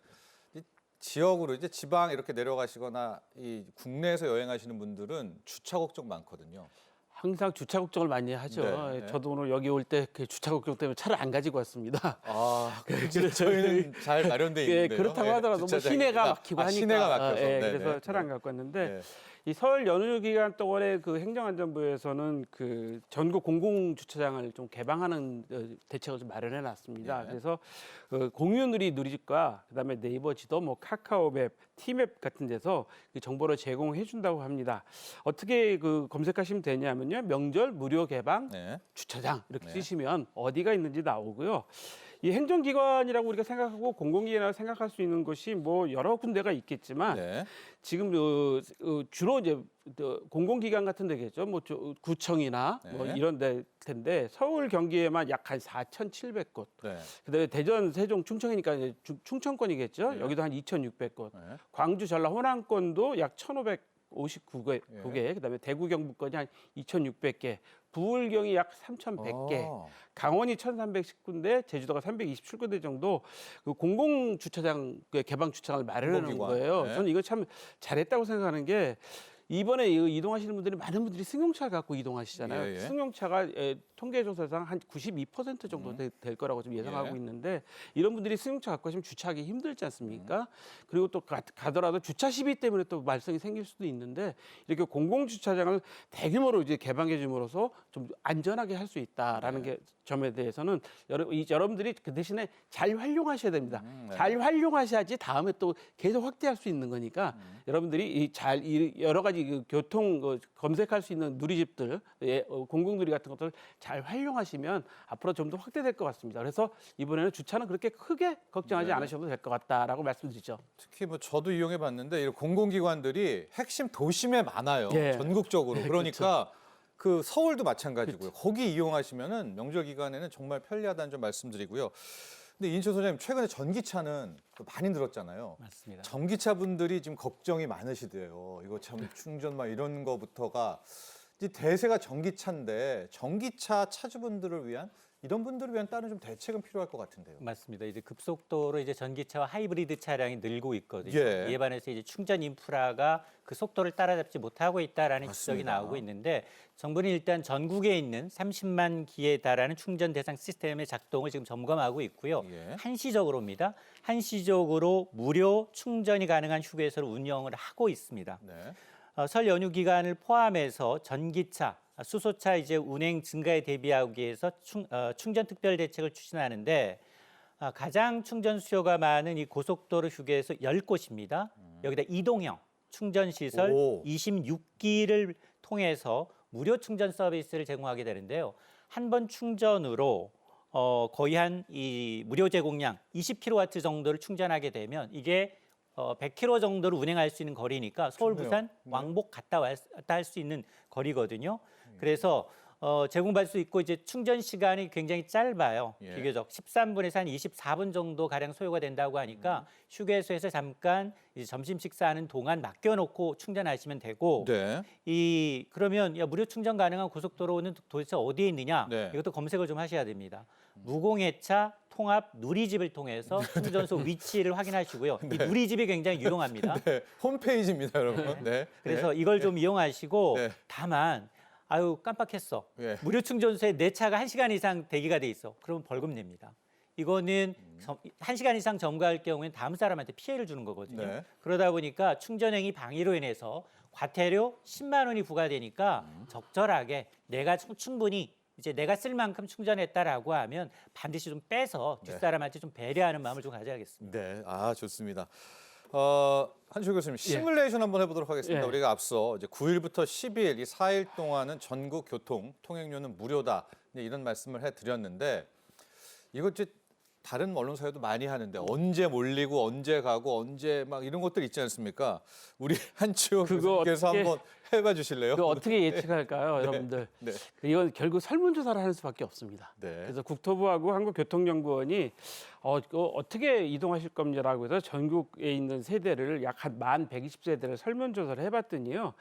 이 지역으로 이제 지방 이렇게 내려가시거나 이 국내에서 여행하시는 분들은 주차 걱정 많거든요. 항상 주차 걱정을 많이 하죠. 네, 네. 저도 오늘 여기 올 때 그 주차 걱정 때문에 차를 안 가지고 왔습니다. 아, 그래서 저희는 잘 마련돼 예, 있는데요. 그렇다고 예, 하더라도 뭐 주차장이. 시내가 막히고 하니까 시내가 막혀서. 예, 네, 그래서 네, 차를 안 네. 갖고 왔는데 네. 이 설 연휴 기간 동안에 그 행정안전부에서는 그 전국 공공주차장을 좀 개방하는 대책을 좀 마련해 놨습니다. 네. 그래서 공유누리 누리집과 그다음에 네이버 지도, 뭐 카카오맵, 티맵 같은 데서 그 정보를 제공해 준다고 합니다. 어떻게 그 검색하시면 되냐면요. 명절 무료 개방 네. 주차장 이렇게 네. 쓰시면 어디가 있는지 나오고요. 이 행정기관이라고 우리가 생각하고 공공기관이라고 생각할 수 있는 것이 뭐 여러 군데가 있겠지만 네. 지금 주로 이제 공공기관 같은 데겠죠. 뭐 구청이나 뭐 네. 이런 데 텐데 서울 경기에만 약 한 4,700곳. 네. 그다음에 대전, 세종, 충청이니까 이제 충청권이겠죠. 네. 여기도 한 2,600곳. 네. 광주, 전라, 호남권도 약 1,559개. 예. 그다음에 대구, 경북권이 한 2,600개. 부울경이 약 3,100개. 아. 강원이 1,319군데, 제주도가 327군데 정도 그 공공 주차장 개방 주차장을 마련해 놓은 공공기관. 거예요. 네. 저는 이거 참 잘했다고 생각하는 게 이번에 이동하시는 분들이 많은 분들이 승용차를 갖고 이동하시잖아요. 예, 예. 승용차가 통계조사상 한 92% 정도 될 거라고 좀 예상하고 예. 있는데 이런 분들이 승용차 갖고 가시면 주차하기 힘들지 않습니까? 그리고 또 가더라도 주차 시비 때문에 또 말썽이 생길 수도 있는데 이렇게 공공 주차장을 대규모로 이제 개방해 줌으로써 좀 안전하게 할 수 있다라는 게 점에 대해서는 여러분들이 그 대신에 잘 활용하셔야 됩니다. 네. 잘 활용하셔야지 다음에 또 계속 확대할 수 있는 거니까 여러분들이 여러 가지 그 교통 검색할 수 있는 누리집들, 공공누리 같은 것들 잘 활용하시면 앞으로 좀 더 확대될 것 같습니다. 그래서 이번에는 주차는 그렇게 크게 걱정하지 네. 않으셔도 될 것 같다라고 말씀드리죠. 특히 뭐 저도 이용해 봤는데 이런 공공기관들이 핵심 도심에 많아요. 예. 전국적으로. 네, 그러니까 그 서울도 마찬가지고요. 거기 이용하시면은 명절 기간에는 정말 편리하다는 점 말씀드리고요. 근데 이인철 소장님 최근에 전기차는 또 많이 늘었잖아요. 맞습니다. 전기차 분들이 지금 걱정이 많으시대요. 이거 참 충전 막 이런 거부터가 이제 대세가 전기차인데 전기차 차주분들을 위한 이런 분들을 위한 다른 좀 대책은 필요할 것 같은데요. 맞습니다. 이제 급속도로 이제 전기차와 하이브리드 차량이 늘고 있거든요. 예. 이에 반해서 이제 충전 인프라가 그 속도를 따라잡지 못하고 있다라는 지적이 맞습니다. 나오고 있는데 정부는 일단 전국에 있는 30만 기에 달하는 충전 대상 시스템의 작동을 지금 점검하고 있고요. 예. 한시적으로입니다. 한시적으로 무료 충전이 가능한 휴게소를 운영을 하고 있습니다. 네. 설 연휴 기간을 포함해서 전기차, 수소차 이제 운행 증가에 대비하기 위해서 충전 특별 대책을 추진하는데 가장 충전 수요가 많은 이 고속도로 휴게소 10곳입니다. 여기다 이동형 충전 시설 오. 26기를 통해서 무료 충전 서비스를 제공하게 되는데요. 한 번 충전으로 거의 한 이 무료 제공량 20kW 정도를 충전하게 되면 이게 100km 정도를 운행할 수 있는 거리니까 서울, 좋네요. 부산 네. 왕복 갔다 왔다 할 수 있는 거리거든요. 그래서 제공받을 수 있고 이제 충전 시간이 굉장히 짧아요. 예. 비교적 13분에서 한 24분 정도 가량 소요가 된다고 하니까 휴게소에서 잠깐 이제 점심 식사하는 동안 맡겨놓고 충전하시면 되고 네. 그러면 야, 무료 충전 가능한 고속도로는 도대체 어디에 있느냐? 네. 이것도 검색을 좀 하셔야 됩니다. 무공해차 통합 누리집을 통해서 충전소 위치를 확인하시고요. 이 누리집이 굉장히 유용합니다. 네. 홈페이지입니다, 여러분. 네. 그래서 이걸 좀 이용하시고 네. 다만 아유 깜빡했어. 예. 무료 충전소에 내 차가 1시간 이상 대기가 돼 있어. 그러면 벌금 냅니다. 이거는 1시간 이상 점거할 경우에는 다음 사람한테 피해를 주는 거거든요. 네. 그러다 보니까 충전행위 방해로 인해서 과태료 10만 원이 부과되니까 적절하게 내가 충분히 이제 내가 쓸 만큼 충전했다라고 하면 반드시 좀 빼서 뒷사람한테 좀 배려하는 마음을 좀 가져야겠습니다. 네. 아, 좋습니다. 한철 교수님 시뮬레이션 한번 해보도록 하겠습니다. 예. 우리가 앞서 이제 9일부터 10일 이 4일 동안은 전국 교통 통행료는 무료다 이제 이런 말씀을 해드렸는데 이거 이제 다른 언론사에도 많이 하는데 언제 몰리고 언제 가고 언제 막 이런 것들 있지 않습니까? 우리 한치호 그거 교수님께서 어떻게- 한번 해봐 주실래요? 그 어떻게 예측할까요, 여러분들? 네. 이건 결국 설문조사를 하는 수밖에 없습니다. 네. 그래서 국토부하고 한국교통연구원이 어떻게 이동하실 겁니다라고 해서 전국에 있는 세대를 약 한 1,120세대를 설문조사를 해봤더니요.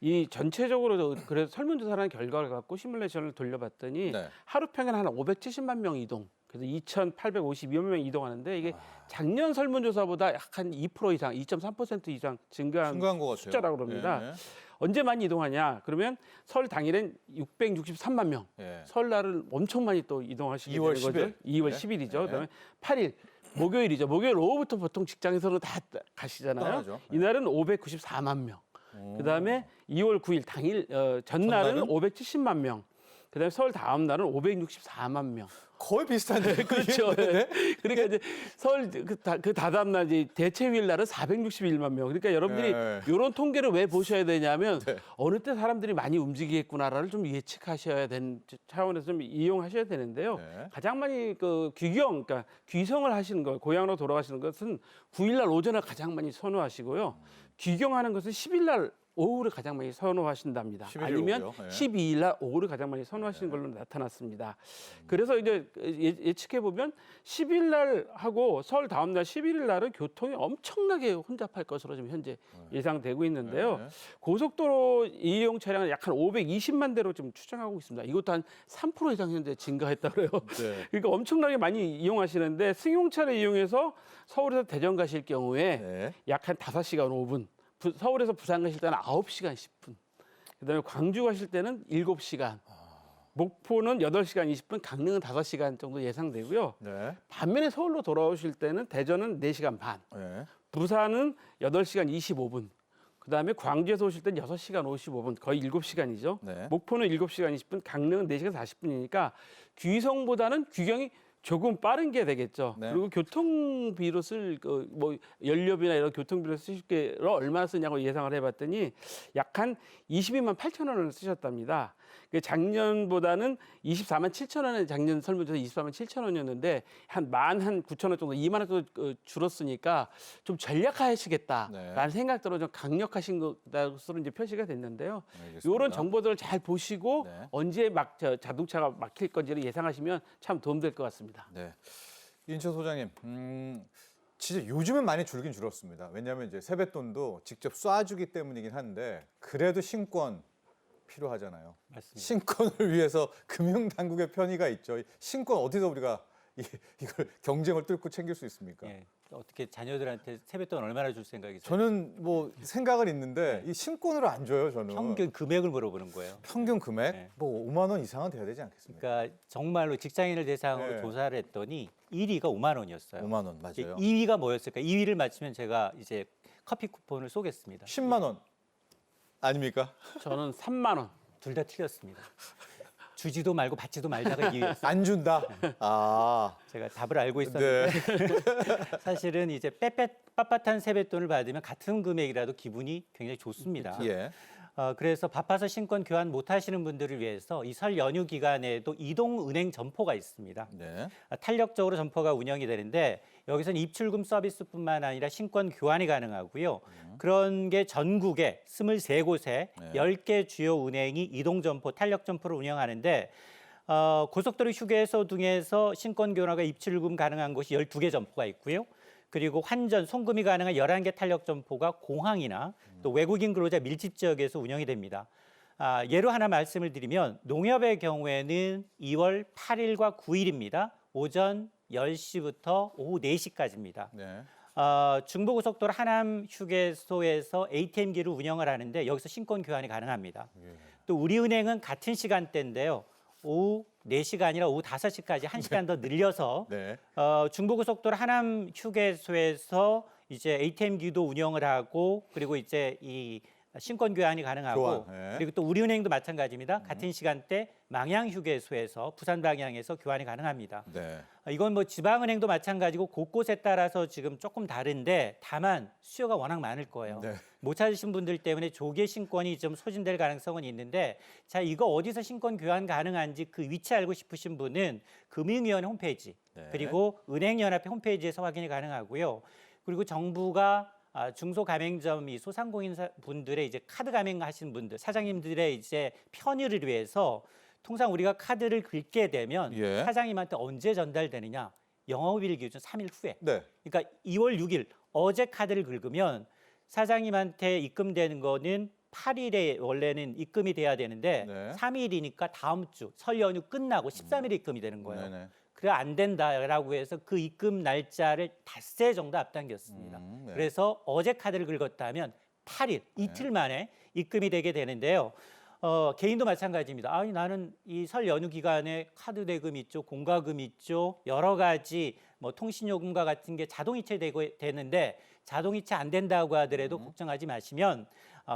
이 전체적으로 그래서 설문조사라는 결과를 갖고 시뮬레이션을 돌려봤더니 네. 하루 평균 한 570만 명 이동. 그래서 2,852만 명 이동하는데 이게 작년 설문조사보다 약 한 2% 이상, 2.3% 이상 증가한 중요한 것 같아요. 숫자라고 그럽니다. 예. 언제 많이 이동하냐? 그러면 설 당일엔 663만 명. 예. 설날은 엄청 많이 또 이동하시게 2월 되는 10일. 거죠. 2월 네. 10일이죠. 네. 그다음에 8일 목요일이죠. 목요일 오후부터 보통 직장에서는 다 가시잖아요. 떠나죠. 네. 이날은 594만 명. 그다음에 2월 9일 당일 전날은 전날은? 570만 명. 그다음에 설 다음 날은 564만 명. 거의 비슷한데 그렇죠. 네. 그러니까 이제 설 그 다다음 날 이제 대체휴일 날은 461만 명. 그러니까 여러분들이 네. 이런 통계를 왜 보셔야 되냐면 네. 어느 때 사람들이 많이 움직이겠구나를 좀 예측하셔야 되는 차원에서 좀 이용하셔야 되는데요. 네. 가장 많이 그 그러니까 귀성을 하시는 거, 고향으로 돌아가시는 것은 9일 날 오전에 가장 많이 선호하시고요. 귀경하는 것은 10일 날 오후를 가장 많이 선호하신답니다. 11일 아니면 오후요? 네. 12일 날 오후를 가장 많이 선호하시는 걸로 나타났습니다. 그래서 이제 예측해 보면 10일 날 하고 설 다음 날 11일 날은 교통이 엄청나게 혼잡할 것으로 지금 현재 예상되고 있는데요. 네. 고속도로 이용 차량은 약 한 520만 대로 지금 추정하고 있습니다. 이것도 한 3% 이상 현재 증가했다 그래요. 네. 그러니까 엄청나게 많이 이용하시는데 승용차를 이용해서 서울에서 대전 가실 경우에 네. 약 한 5시간 5분, 서울에서 부산 가실 때는 9시간 10분, 그다음에 광주 가실 때는 7시간, 목포는 8시간 20분, 강릉은 5시간 정도 예상되고요. 네. 반면에 서울로 돌아오실 때는 대전은 4시간 반, 네. 부산은 8시간 25분, 그다음에 광주에서 오실 때는 6시간 55분, 거의 7시간이죠. 네. 목포는 7시간 20분, 강릉은 4시간 40분이니까 귀성보다는 귀경이 조금 빠른 게 되겠죠. 네. 그리고 교통비로 쓸 뭐 연료비나 이런 교통비로 쓰실 게 얼마나 쓰냐고 예상을 해봤더니 약 한 22만 8천 원을 쓰셨답니다. 작년보다는 24만 7천 원에 작년 설문조사 24만 7천 원이었는데 한 9천 원 정도, 2만 원 정도 줄었으니까 좀 전략하시겠다라는 네. 생각대로 좀 강력하신 것으로 이제 표시가 됐는데요. 알겠습니다. 이런 정보들을 잘 보시고 네. 언제 자동차가 막힐 건지를 예상하시면 참 도움될 것 같습니다. 네. 인천 소장님, 진짜 요즘은 많이 줄긴 줄었습니다. 왜냐하면 이제 세뱃돈도 직접 쏴주기 때문이긴 한데 그래도 신권 필요하잖아요. 맞습니다. 신권을 위해서 금융당국의 편의가 있죠. 신권 어디서 우리가 이걸 경쟁을 뚫고 챙길 수 있습니까? 예. 어떻게 자녀들한테 세뱃돈 얼마나 줄 생각이세요? 저는 뭐 생각은 있는데 이 신권으로 안 줘요. 저는 평균 금액을 물어보는 거예요. 평균 금액 네. 뭐 5만 원 이상은 돼야 되지 않겠습니까? 그러니까 정말로 직장인을 대상으로 네. 조사를 했더니 1위가 5만 원이었어요. 5만 원 맞아요. 2위가 뭐였을까? 2위를 맞추면 제가 이제 커피 쿠폰을 쏘겠습니다. 10만 원 아닙니까? 저는 3만 원. 둘 다 틀렸습니다. 주지도 말고 받지도 말자가 2위였어요. 안 준다. 아, 제가 답을 알고 있었는데 네. 사실은 이제 빳빳한 세뱃돈을 받으면 같은 금액이라도 기분이 굉장히 좋습니다. 예. 그래서 바빠서 신권 교환 못 하시는 분들을 위해서 이 설 연휴 기간에도 이동은행 점포가 있습니다. 네. 탄력적으로 점포가 운영이 되는데 여기서는 입출금 서비스뿐만 아니라 신권 교환이 가능하고요. 그런 게 전국에 23곳에 네. 10개 주요 은행이 이동 점포, 탄력 점포를 운영하는데 고속도로 휴게소 등에서 신권 교환과 입출금 가능한 곳이 12개 점포가 있고요. 그리고 환전, 송금이 가능한 11개 탄력 점포가 공항이나 또 외국인 근로자 밀집 지역에서 운영이 됩니다. 예로 하나 말씀을 드리면 농협의 경우에는 2월 8일과 9일입니다. 오전 10시부터 오후 4시까지입니다. 네. 중부고속도로 하남 휴게소에서 ATM기를 운영을 하는데 여기서 신권 교환이 가능합니다. 또 우리은행은 같은 시간대인데요. 오후 4시가 아니라 오후 5시까지 1시간 더 늘려서 네. 중부고속도로 하남 휴게소에서 이제 ATM기도 운영을 하고 그리고 이제 이 신권 교환이 가능하고 교환, 네. 그리고 또 우리은행도 마찬가지입니다. 같은 시간대 망양 휴게소에서 부산 방향에서 교환이 가능합니다. 네. 이건 뭐 지방은행도 마찬가지고 곳곳에 따라서 지금 조금 다른데 다만 수요가 워낙 많을 거예요. 네. 못 찾으신 분들 때문에 조기에 신권이 좀 소진될 가능성은 있는데 자 이거 어디서 신권 교환 가능한지 그 위치 알고 싶으신 분은 금융위원회 홈페이지 네. 그리고 은행연합회 홈페이지에서 확인이 가능하고요. 그리고 정부가 중소가맹점 이 소상공인 분들의 이제 카드 가맹하시는 분들 사장님들의 이제 편의를 위해서 통상 우리가 카드를 긁게 되면 예. 사장님한테 언제 전달되느냐 영업일 기준 3일 후에 네. 그러니까 2월 6일 어제 카드를 긁으면 사장님한테 입금되는 거는 8일에 원래는 입금이 돼야 되는데 네. 3일이니까 다음 주 설 연휴 끝나고 13일에 입금이 되는 거예요. 네네. 그래 안 된다라고 해서 그 입금 날짜를 닷새 정도 앞당겼습니다. 네. 그래서 어제 카드를 긁었다면 8일 이틀 만에 입금이 되게 되는데요. 개인도 마찬가지입니다. 아니 나는 이 설 연휴 기간에 카드 대금 있죠, 공과금 있죠, 여러 가지 뭐 통신요금과 같은 게 자동이체 되는데 자동이체 안 된다고 하더라도 걱정하지 마시면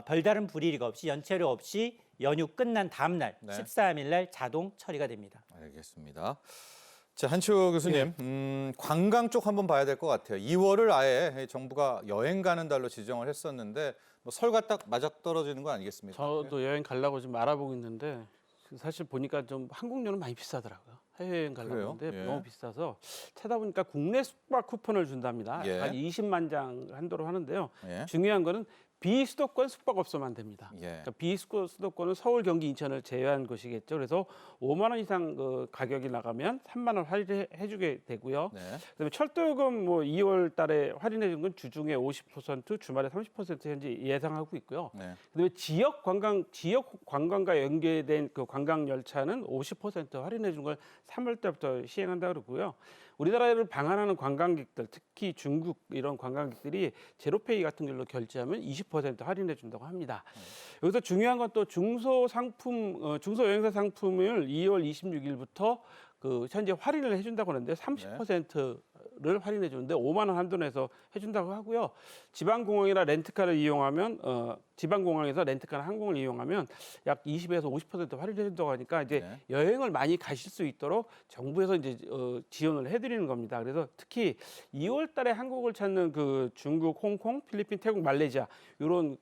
별다른 불이익 없이 연체료 없이 연휴 끝난 다음 날 네. 13일 날 자동 처리가 됩니다. 알겠습니다. 자, 한치호 교수님, 관광 쪽 한번 봐야 될 것 같아요. 2월을 아예 정부가 여행 가는 달로 지정을 했었는데 뭐 설과 딱 맞아떨어지는 거 아니겠습니까? 저도 여행 가려고 지금 알아보고 있는데 사실 보니까 좀 한국료는 많이 비싸더라고요. 해외여행 가려고 그래요? 하는데 예. 너무 비싸서 찾아보니까 국내 숙박 쿠폰을 준답니다. 예. 한 20만 장 한도로 하는데요. 예. 중요한 거는 비수도권 숙박업소만 됩니다. 예. 그러니까 비수도권은 서울, 경기, 인천을 제외한 것이겠죠. 그래서 5만 원 이상 그 가격이 나가면 3만 원 할인해주게 되고요. 네. 그다음에 철도요금 뭐 2월 달에 할인해 준 건 주중에 50%, 주말에 30% 현재 예상하고 있고요. 네. 그다음에 지역 관광과 연계된 그 관광 열차는 50% 할인해 준 걸 3월 달부터 시행한다 그러고요. 우리나라를 방한하는 관광객들, 특히 중국 이런 관광객들이 제로페이 같은 걸로 결제하면 20% 할인해 준다고 합니다. 여기서 중요한 건 또 중소 여행사 상품을 2월 26일부터 그 현재 할인을 해준다고 하는데 30%를 할인해 주는데 5만 원 한도 내서 해준다고 하고요. 지방공항이나 렌트카를 이용하면 지방공항에서 렌트카나 항공을 이용하면 약 20에서 50% 할인해 준다고 하니까 이제 네. 여행을 많이 가실 수 있도록 정부에서 이제 지원을 해드리는 겁니다. 그래서 특히 2월달에 한국을 찾는 그 중국, 홍콩, 필리핀, 태국, 말레이시아 이런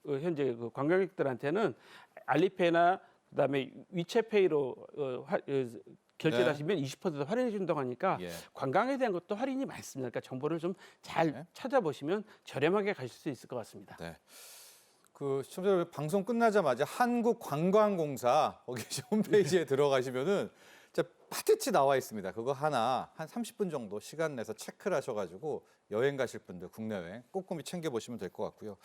현재 그 관광객들한테는 알리페이나 그다음에 위챗페이로 결제를 네. 하시면 20% 할인해 준다고 하니까 예. 관광에 대한 것도 할인이 많습니다. 그러니까 정보를 좀 잘 네. 찾아보시면 저렴하게 가실 수 있을 것 같습니다. 네. 그 시청자 여러분 방송 끝나자마자 한국관광공사 거기 홈페이지에 들어가시면은 자, 파트치 나와 있습니다. 그거 하나 한 30분 정도 시간 내서 체크를 하셔가지고 여행 가실 분들 국내 여행 꼼꼼히 챙겨보시면 될 것 같고요.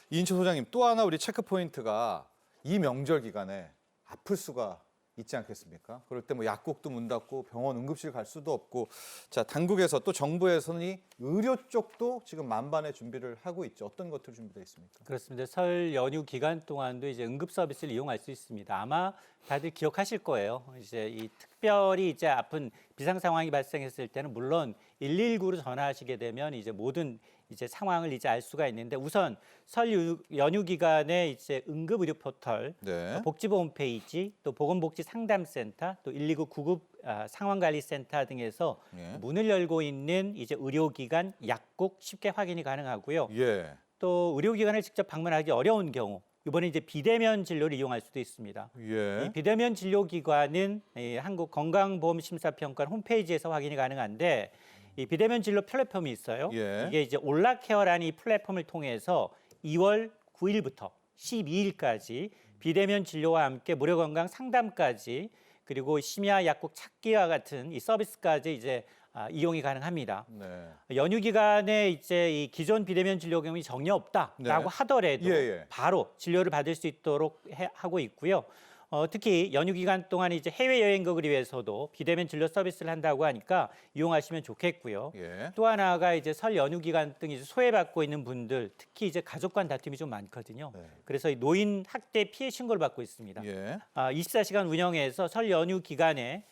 이인철 소장님, 또 하나 우리 체크 포인트가 이 명절 기간에 아플 수가 있지 않겠습니까? 그럴 때 뭐 약국도 문 닫고 병원 응급실 갈 수도 없고, 자, 당국에서 또 정부에서는 의료 쪽도 지금 만반의 준비를 하고 있죠. 어떤 것들 준비되어 있습니까? 그렇습니다. 설 연휴 기간 동안도 이제 응급 서비스를 이용할 수 있습니다. 아마 다들 기억하실 거예요. 이제 이 특별히 이제 아픈 비상 상황이 발생했을 때는 물론 119로 전화하시게 되면 이제 모든 이제 상황을 이제 알 수가 있는데, 우선 설 연휴 기간에 이제 응급 의료 포털, 네. 복지부 홈페이지, 또 보건복지 상담센터, 또 119 구급 상황관리센터 등에서 예. 문을 열고 있는 이제 의료기관, 약국 쉽게 확인이 가능하고요. 예. 또 의료기관을 직접 방문하기 어려운 경우, 이번에 이제 비대면 진료를 이용할 수도 있습니다. 예. 이 비대면 진료기관은 한국 건강보험심사평가 홈페이지에서 확인이 가능한데, 이 비대면 진료 플랫폼이 있어요. 예. 이게 이제 올라케어라는 이 플랫폼을 통해서 2월 9일부터 12일까지 비대면 진료와 함께 무료 건강 상담까지, 그리고 심야 약국 찾기와 같은 이 서비스까지 이제 이용이 가능합니다. 네. 연휴 기간에 이제 이 기존 비대면 진료 경험이 전혀 없다라고 네. 하더라도 예. 바로 진료를 받을 수 있도록 하고 있고요. 특히 연휴 기간 동안 이제 해외 여행객을 위해서도 비대면 진료 서비스를 한다고 하니까 이용하시면 좋겠고요. 예. 또 하나가 이제 설 연휴 기간 등 이제 소외받고 있는 분들, 특히 이제 가족 간 다툼이 좀 많거든요. 네. 그래서 이 노인 학대 피해 신고를 받고 있습니다. 예. 24시간 운영해서 설 연휴 기간에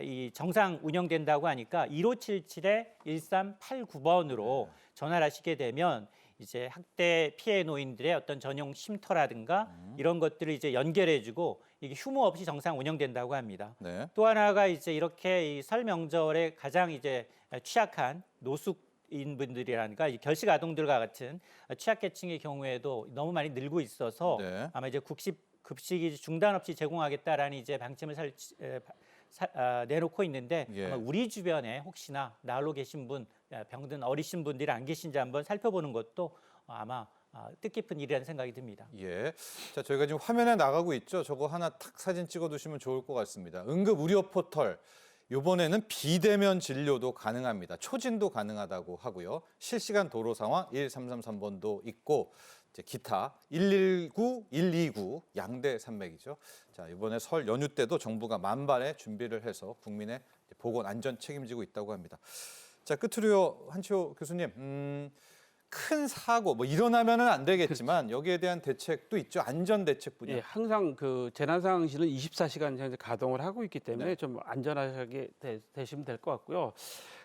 이 정상 운영된다고 하니까 1577-1389번으로 전화를 하시게 되면 이제 학대 피해 노인들의 어떤 전용 쉼터라든가 이런 것들을 이제 연결해주고 이게 휴무 없이 정상 운영된다고 합니다. 네. 또 하나가 이제 이렇게 이 설 명절에 가장 이제 취약한 노숙인 분들이라든가 이 결식 아동들과 같은 취약계층의 경우에도 너무 많이 늘고 있어서 네. 아마 이제 급식이 중단 없이 제공하겠다라는 이제 방침을 내놓고 있는데, 예. 아마 우리 주변에 혹시나 나홀로 계신 분, 병든 어리신 분들이 안 계신지 한번 살펴보는 것도 아마 뜻깊은 일이라는 생각이 듭니다. 예. 자, 저희가 지금 화면에 나가고 있죠. 저거 하나 탁 사진 찍어 두시면 좋을 것 같습니다. 응급 의료 포털. 이번에는 비대면 진료도 가능합니다. 초진도 가능하다고 하고요. 실시간 도로 상황 1333번도 있고, 이제 기타 119, 129 양대 산맥이죠. 자, 이번에 설 연휴 때도 정부가 만반의 준비를 해서 국민의 보건 안전 책임지고 있다고 합니다. 자, 끝으로요, 한치호 교수님, 큰 사고 뭐 일어나면은 안 되겠지만 여기에 대한 대책도 있죠. 안전 대책 분야. 예, 항상 그 재난 상황실은 24시간 현재 가동을 하고 있기 때문에 네. 좀 안전하게 되시면 될 것 같고요.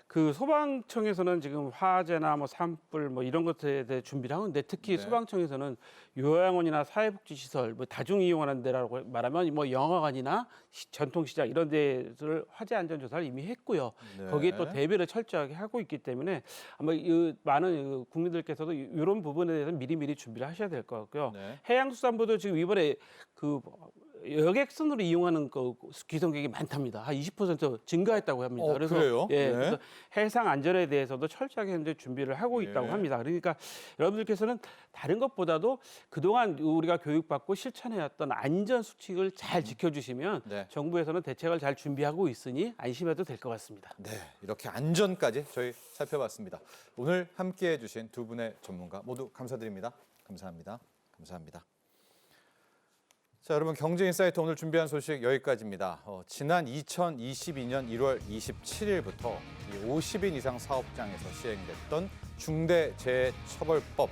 그 소방청에서는 지금 화재나 뭐 산불 뭐 이런 것들에 대해 준비를 하는데, 특히 네. 소방청에서는 요양원이나 사회복지시설, 뭐 다중 이용하는 데라고 말하면 뭐 영화관이나 전통시장 이런 데를 화재 안전 조사를 이미 했고요. 네. 거기에 또 대비를 철저하게 하고 있기 때문에 아마 이 많은 국민들께서도 이런 부분에 대해서 미리미리 준비를 하셔야 될 것 같고요. 네. 해양수산부도 지금 이번에 그 여객선으로 이용하는 그 귀성객이 많답니다. 한 20% 증가했다고 합니다. 그래서 그래요? 예, 네. 그래서 해상 안전에 대해서도 철저하게 현재 준비를 하고 있다고 예. 합니다. 그러니까 여러분들께서는 다른 것보다도 그동안 우리가 교육받고 실천해왔던 안전 수칙을 잘 지켜주시면 네. 정부에서는 대책을 잘 준비하고 있으니 안심해도 될 것 같습니다. 네, 이렇게 안전까지 저희 살펴봤습니다. 오늘 함께해 주신 두 분의 전문가 모두 감사드립니다. 감사합니다. 감사합니다. 자, 여러분, 경제인사이트 오늘 준비한 소식 여기까지입니다. 지난 2022년 1월 27일부터 50인 이상 사업장에서 시행됐던 중대재해처벌법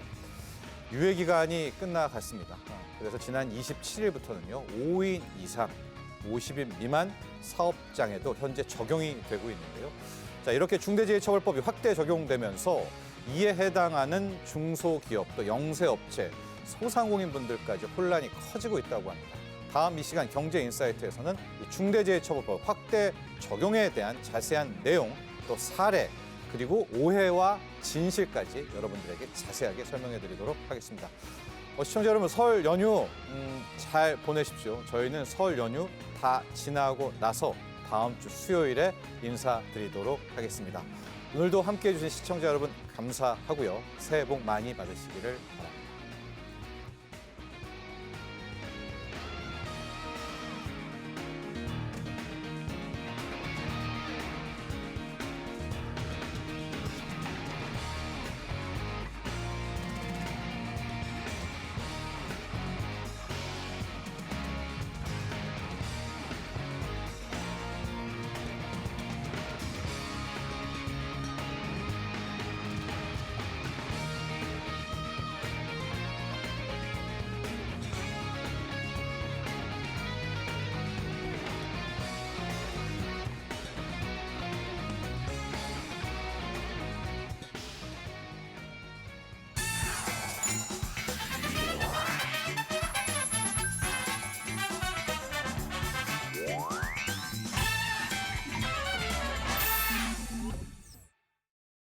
유예 기간이 끝나갔습니다. 그래서 지난 27일부터는요, 5인 이상 50인 미만 사업장에도 현재 적용이 되고 있는데요. 자, 이렇게 중대재해처벌법이 확대 적용되면서 이에 해당하는 중소기업 또 영세업체 소상공인분들까지 혼란이 커지고 있다고 합니다. 다음 이 시간 경제인사이트에서는 이 중대재해처벌법 확대 적용에 대한 자세한 내용, 또 사례, 그리고 오해와 진실까지 여러분들에게 자세하게 설명해드리도록 하겠습니다. 시청자 여러분, 설 연휴 잘 보내십시오. 저희는 설 연휴 다 지나고 나서 다음 주 수요일에 인사드리도록 하겠습니다. 오늘도 함께해 주신 시청자 여러분 감사하고요. 새해 복 많이 받으시기를 바랍니다.